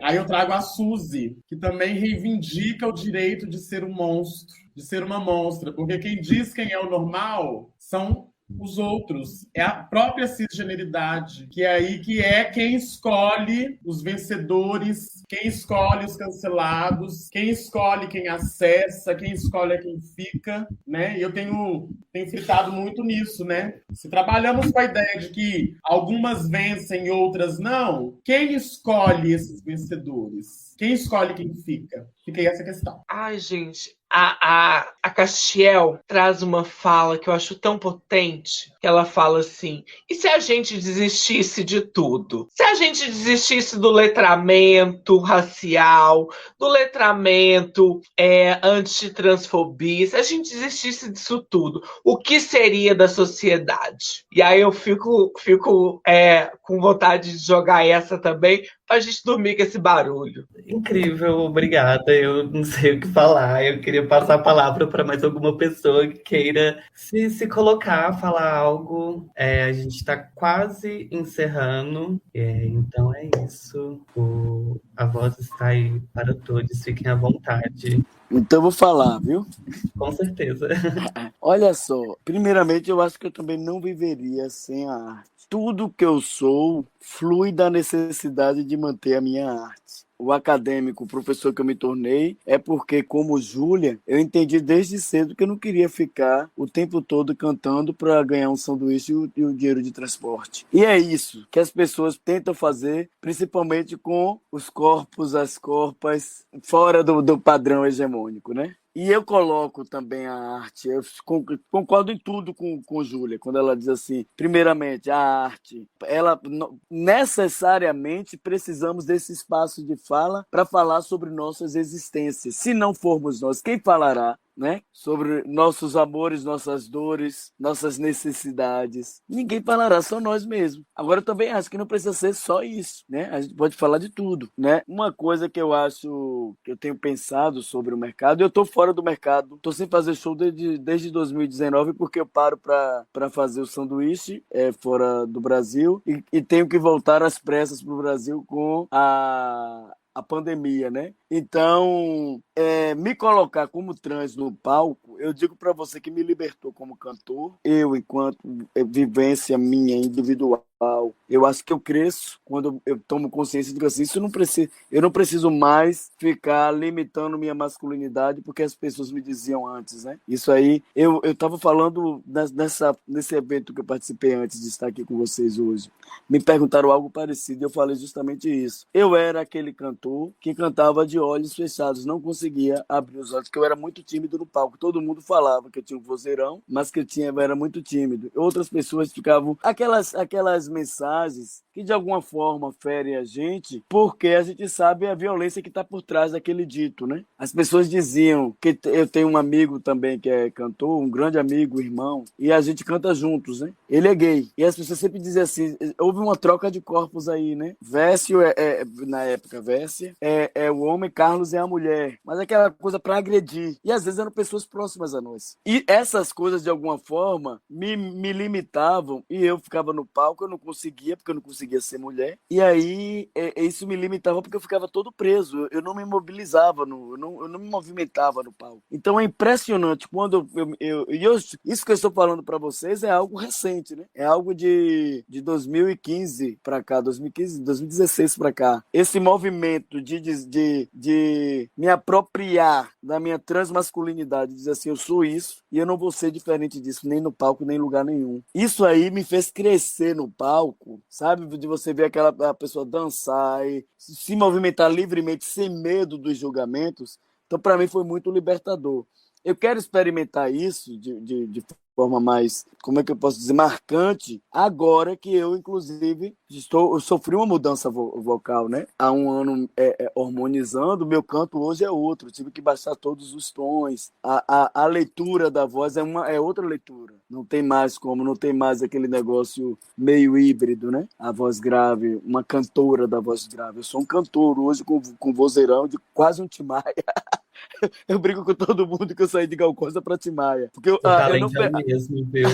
Aí eu trago a Suzy, que também reivindica o direito de ser um monstro, de ser uma monstra, porque quem diz quem é o normal são os outros, é a própria cisgeneridade, que é aí que é quem escolhe os vencedores, quem escolhe os cancelados, quem escolhe quem acessa, quem escolhe quem fica, né? E eu tenho fritado muito nisso, né? Se trabalhamos com a ideia de que algumas vencem e outras não, quem escolhe esses vencedores? Quem escolhe quem fica? Fica aí essa questão. Ai, gente, a Castiel traz uma fala que eu acho tão potente, que ela fala assim, e se a gente desistisse de tudo? Se a gente desistisse do letramento racial, do letramento antitransfobia, se a gente desistisse disso tudo, o que seria da sociedade? E aí eu fico com vontade de jogar essa também, pra gente dormir com esse barulho. Incrível, obrigada. Eu não sei o que falar. Eu queria passar a palavra para mais alguma pessoa que queira se colocar, falar algo. A gente está quase encerrando. Então é isso. A voz está aí para todos. Fiquem à vontade. Então eu vou falar, viu? Com certeza. Olha só, primeiramente eu acho que eu também não viveria sem a arte. Tudo que eu sou flui da necessidade de manter a minha arte. O acadêmico, o professor que eu me tornei, é porque, como Júlia, eu entendi desde cedo que eu não queria ficar o tempo todo cantando para ganhar um sanduíche e o dinheiro de transporte. E é isso que as pessoas tentam fazer, principalmente com os corpos, as corpas, fora do padrão hegemônico, né? E eu coloco também a arte, eu concordo em tudo com Júlia, quando ela diz assim, primeiramente, a arte, ela necessariamente precisamos desse espaço de fala para falar sobre nossas existências. Se não formos nós, quem falará? Né? Sobre nossos amores, nossas dores, nossas necessidades. Ninguém falará, só nós mesmos. Agora eu também acho que não precisa ser só isso, né? A gente pode falar de tudo, né? Uma coisa que eu acho, que eu tenho pensado sobre o mercado, eu estou fora do mercado, estou sem fazer show desde 2019, porque eu paro para fazer o sanduíche fora do Brasil e tenho que voltar às pressas para o Brasil com a a pandemia, né? Então, me colocar como trans no palco, eu digo para você que me libertou como cantor, eu, enquanto vivência minha individual. Eu acho que eu cresço quando eu tomo consciência de que assim, eu não preciso mais ficar limitando minha masculinidade porque as pessoas me diziam antes, né? Isso aí, eu estava falando nesse evento que eu participei antes de estar aqui com vocês hoje. Me perguntaram algo parecido e eu falei justamente isso. Eu era aquele cantor que cantava de olhos fechados, não conseguia abrir os olhos, porque eu era muito tímido no palco. Todo mundo falava que eu tinha um vozeirão, mas que eu era muito tímido. Outras pessoas ficavam... Aquelas mensagens que de alguma forma ferem a gente, porque a gente sabe a violência que está por trás daquele dito, né? As pessoas diziam que eu tenho um amigo também que é cantor, um grande amigo, irmão, e a gente canta juntos, né? Ele é gay. E as pessoas sempre diziam assim, houve uma troca de corpos aí, né? Vécio na época, Vércia é o homem, Carlos é a mulher. Mas aquela coisa para agredir. E às vezes eram pessoas próximas a nós. E essas coisas, de alguma forma, me limitavam e eu ficava no palco, eu não conseguia, porque eu não conseguia ser mulher. E aí, isso me limitava porque eu ficava todo preso. Eu não me mobilizava, eu não me movimentava no palco. Então é impressionante quando isso que eu estou falando para vocês é algo recente, né? É algo de 2015 para cá, 2016 para cá. Esse movimento de me apropriar da minha transmasculinidade, dizer assim, eu sou isso e eu não vou ser diferente disso, nem no palco, nem em lugar nenhum. Isso aí me fez crescer no palco, sabe? De você ver a pessoa dançar e se movimentar livremente, sem medo dos julgamentos. Então, para mim, foi muito libertador. Eu quero experimentar isso de forma mais, como é que eu posso dizer, marcante, agora que eu, inclusive, eu sofri uma mudança vocal, né? Há um ano hormonizando, meu canto hoje é outro, eu tive que baixar todos os tons, a leitura da voz é outra leitura, não tem mais aquele negócio meio híbrido, né? A voz grave, uma cantora da voz grave, eu sou um cantor hoje com vozeirão de quase um Tim Maia. Eu brigo com todo mundo que eu saí de Gal Costa pra Timaya. Porque eu não... mesmo, viu?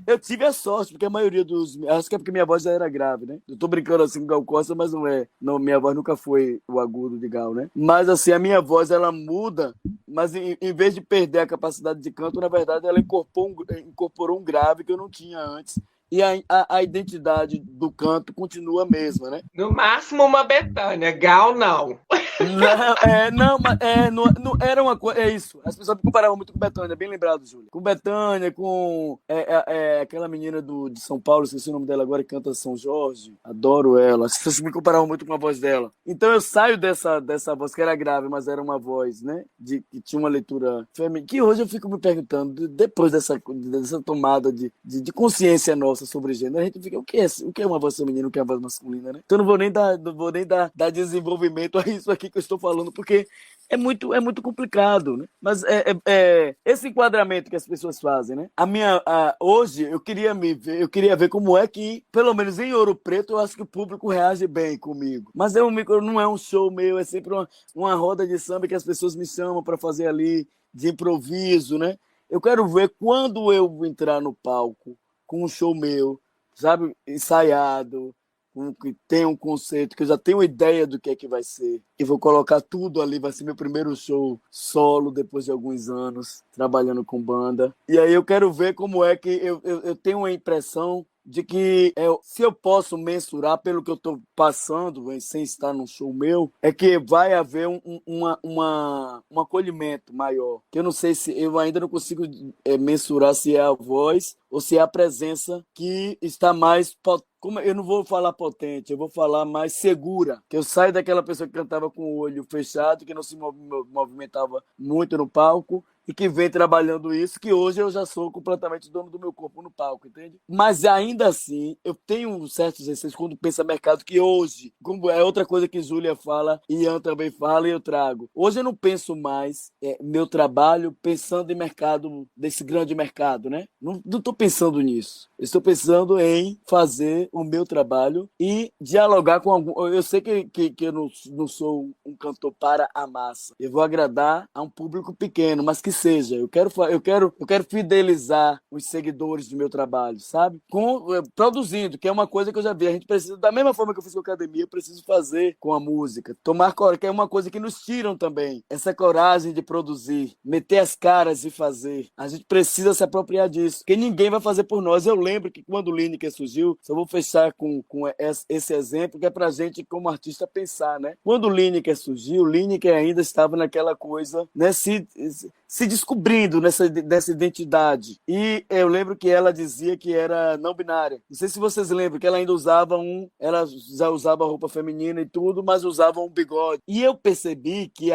Eu tive a sorte, porque a maioria acho que é porque minha voz já era grave, né? Eu tô brincando assim com Gal Costa, mas não é. Não, minha voz nunca foi o agudo de Gal, né? Mas assim, a minha voz, ela muda, mas em vez de perder a capacidade de canto, na verdade, ela incorporou um grave que eu não tinha antes. E a identidade do canto continua a mesma, né? No máximo uma Bethânia, Gal não. Não, era uma coisa. É isso. As pessoas me comparavam muito com Bethânia, bem lembrado, Júlia. Com Bethânia, com aquela menina de São Paulo, esqueci o nome dela agora, que canta São Jorge. Adoro ela. As pessoas me comparavam muito com a voz dela. Então eu saio dessa voz que era grave, mas era uma voz, né? Que tinha uma leitura feminina. Que hoje eu fico me perguntando, depois dessa tomada de consciência nossa sobre gênero, a gente fica, o que é uma voz feminina, o que é uma voz masculina, né? Então eu não vou nem dar desenvolvimento a isso aqui que eu estou falando, porque é muito complicado, né? Mas esse enquadramento que as pessoas fazem, né? Hoje eu queria ver como é que, pelo menos em Ouro Preto, eu acho que o público reage bem comigo. Mas não é um show meu, é sempre uma roda de samba que as pessoas me chamam para fazer ali de improviso, né? Eu quero ver quando eu entrar no palco com um show meu, sabe, ensaiado, que tem um conceito, que eu já tenho uma ideia do que é que vai ser. E vou colocar tudo ali, vai ser meu primeiro show solo, depois de alguns anos, trabalhando com banda. E aí eu quero ver como é que eu tenho uma impressão de que se eu posso mensurar pelo que eu estou passando, sem estar num show meu, é que vai haver um acolhimento maior. Que eu não sei se eu ainda não consigo mensurar se é a voz ou se é a presença que está mais eu não vou falar potente, eu vou falar mais segura. Que eu saio daquela pessoa que cantava com o olho fechado, que não se movimentava muito no palco, e que vem trabalhando isso, que hoje eu já sou completamente dono do meu corpo no palco, entende? Mas ainda assim, eu tenho certos receios quando pensa mercado, que hoje, como é outra coisa que Júlia fala, Ian também fala e eu trago. Hoje eu não penso mais meu trabalho pensando em mercado, desse grande mercado, né? Não estou pensando nisso. Eu estou pensando em fazer o meu trabalho e dialogar com algum... Eu sei que eu não sou um cantor para a massa. Eu vou agradar a um público pequeno, mas que seja. Eu quero fidelizar os seguidores do meu trabalho, sabe? Produzindo, que é uma coisa que eu já vi. A gente precisa, da mesma forma que eu fiz com a academia, eu preciso fazer com a música. Tomar coragem, que é uma coisa que nos tiram também. Essa coragem de produzir, meter as caras e fazer. A gente precisa se apropriar disso, porque ninguém vai fazer por nós. Eu lembro que quando o Lineker surgiu, só vou fechar com esse exemplo, que é pra gente, como artista, pensar, né? Quando o Lineker surgiu, o Lineker ainda estava naquela coisa, né? Se descobrindo nessa identidade. E eu lembro que ela dizia que era não binária. Não sei se vocês lembram que ela ainda ela já usava roupa feminina e tudo, mas usava um bigode. E eu percebi que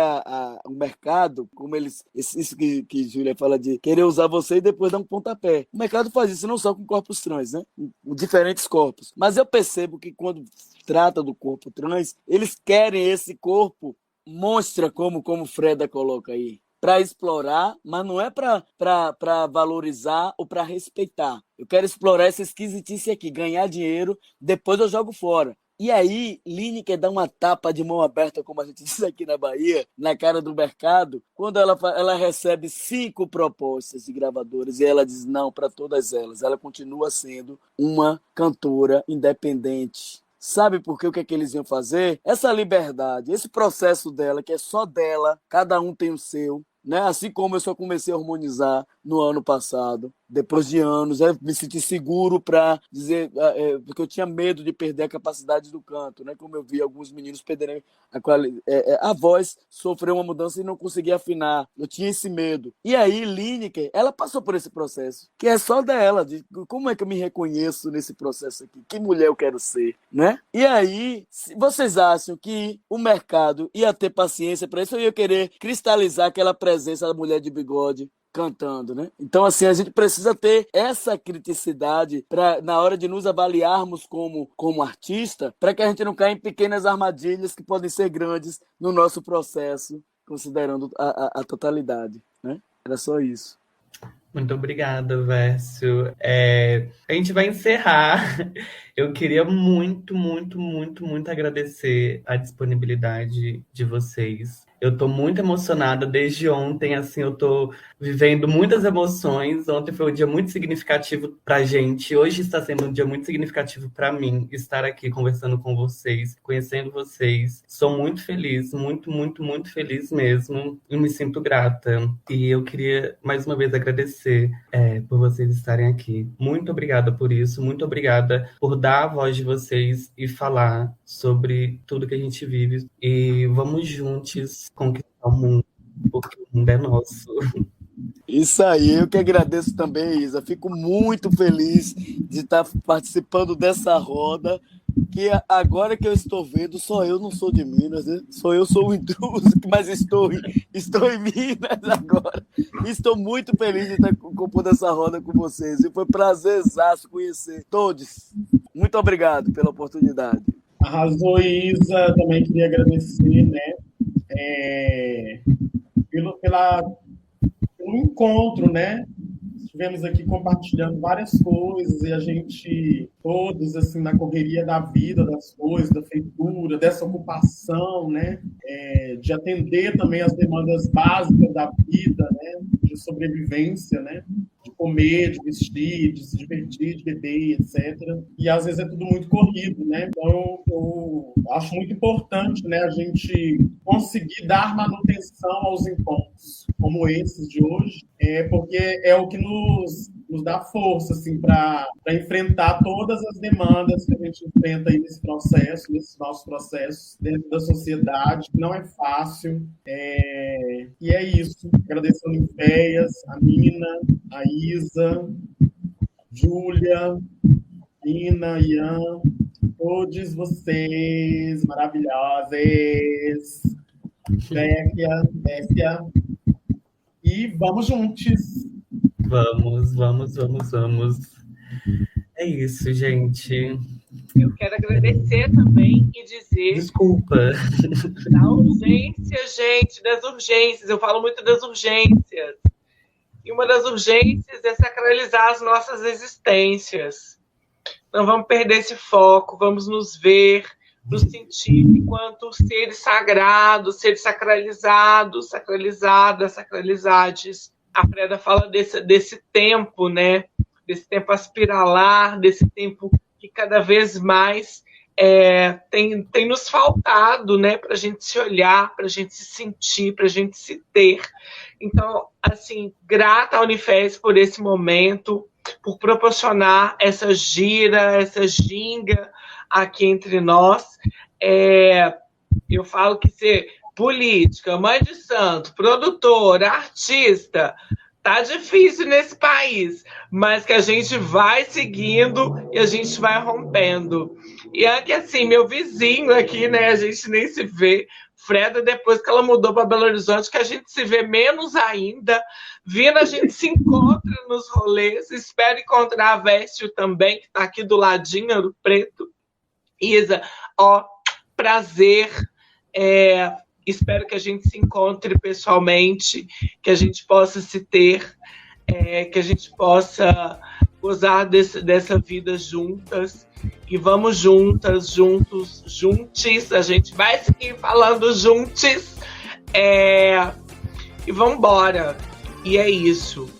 o mercado, como isso que Júlia fala de querer usar você e depois dar um pontapé. O mercado faz isso não só com corpos trans, né? Com diferentes corpos. Mas eu percebo que quando trata do corpo trans, eles querem esse corpo monstra, como Freda coloca aí, para explorar, mas não é para valorizar ou para respeitar. Eu quero explorar essa esquisitice aqui, ganhar dinheiro, depois eu jogo fora. E aí, Lineker dá uma tapa de mão aberta, como a gente diz aqui na Bahia, na cara do mercado, quando ela recebe 5 propostas de gravadoras e ela diz não para todas elas. Ela continua sendo uma cantora independente. Sabe por quê? O que é que eles iam fazer? Essa liberdade, esse processo dela, que é só dela, cada um tem o seu, né? Assim como eu só comecei a harmonizar no ano passado, depois de anos, me senti seguro para dizer, porque eu tinha medo de perder a capacidade do canto, né? Como eu vi alguns meninos perderem a voz, sofreu uma mudança e não conseguia afinar. Eu tinha esse medo. E aí, Lineker, ela passou por esse processo, que é só dela, de como é que eu me reconheço nesse processo aqui, que mulher eu quero ser, né? E aí, vocês acham que o mercado ia ter paciência para isso, ou ia querer cristalizar aquela presença da mulher de bigode cantando, né? Então, assim, a gente precisa ter essa criticidade na hora de nos avaliarmos como artista, para que a gente não caia em pequenas armadilhas que podem ser grandes no nosso processo, considerando a totalidade, né? Era só isso. Muito obrigada, Vércio. A gente vai encerrar. Eu queria muito, muito, muito, muito agradecer a disponibilidade de vocês. Eu tô muito emocionada desde ontem, assim, eu tô vivendo muitas emoções. Ontem foi um dia muito significativo pra gente. Hoje está sendo um dia muito significativo pra mim estar aqui conversando com vocês, conhecendo vocês. Sou muito feliz, muito, muito, muito feliz mesmo. E me sinto grata. E eu queria, mais uma vez, agradecer por vocês estarem aqui. Muito obrigada por isso. Muito obrigada por dar a voz de vocês e falar sobre tudo que a gente vive. E vamos juntos conquistar o mundo, porque o mundo é nosso. Isso aí, eu que agradeço também, Isa. Fico muito feliz de estar participando dessa roda, que agora que eu estou vendo, só eu não sou de Minas, né? Só eu sou um intruso, mas estou em Minas agora. E estou muito feliz de estar compondo essa roda com vocês. E foi prazerzaço conhecer todos. Muito obrigado pela oportunidade. Arrasou, Isa. Também queria agradecer, né? Pelo encontro, né? Estivemos aqui compartilhando várias coisas e a gente, todos, assim, na correria da vida, das coisas, da feitura, dessa ocupação, né? De atender também as demandas básicas da vida, né? De sobrevivência, né? De comer, de vestir, de se divertir, de beber, etc. E às vezes é tudo muito corrido, né? Então eu acho muito importante, né, a gente conseguir dar manutenção aos encontros como esses de hoje, porque é o que nos dá força, assim, para enfrentar todas as demandas que a gente enfrenta aí nesse processo, nesses nossos processos dentro da sociedade, que não é fácil. E é isso. Agradeço a Ninféias, a Nina, a Isa, Júlia, Nina, Ian, todos vocês maravilhosos, Bécia, e vamos juntos. Vamos. É isso, gente. Eu quero agradecer também e dizer... Desculpa. Da urgência, gente, das urgências. Eu falo muito das urgências. E uma das urgências é sacralizar as nossas existências. Não vamos perder esse foco, vamos nos ver, nos sentir enquanto seres sagrados, seres sacralizados, sacralizadas, sacralizades. A Freda fala desse tempo, né? Desse tempo aspiralar, desse tempo que cada vez mais tem nos faltado, né? Para a gente se olhar, para a gente se sentir, para a gente se ter. Então, assim, grata à Unifes por esse momento, por proporcionar essa gira, essa ginga aqui entre nós. Eu falo que ser política, mãe de santo, produtora, artista, tá difícil nesse país, mas que a gente vai seguindo e a gente vai rompendo. E é que assim, meu vizinho aqui, né, a gente nem se vê. Freda, depois que ela mudou para Belo Horizonte, que a gente se vê menos ainda. Vina, a gente se encontra nos rolês. Espero encontrar a Vércio também, que está aqui do ladinho, Ouro Preto. Isa, prazer. Espero que a gente se encontre pessoalmente, que a gente possa se ter, que a gente possa gozar dessa vida juntas. E vamos juntas, juntos, juntis. A gente vai seguir falando juntis. E vamos embora. E é isso.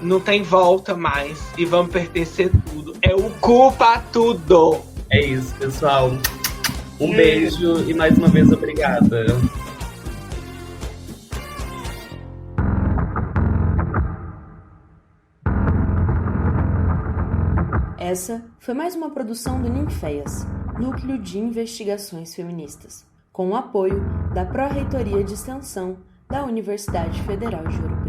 Não tem volta mais. E vamos pertencer tudo. É o cu pra tudo. É isso, pessoal. Um beijo e mais uma vez obrigada. Essa foi mais uma produção do Ninféias, Núcleo de Investigações Feministas, com o apoio da Pró-Reitoria de Extensão da Universidade Federal de Ouro Preto.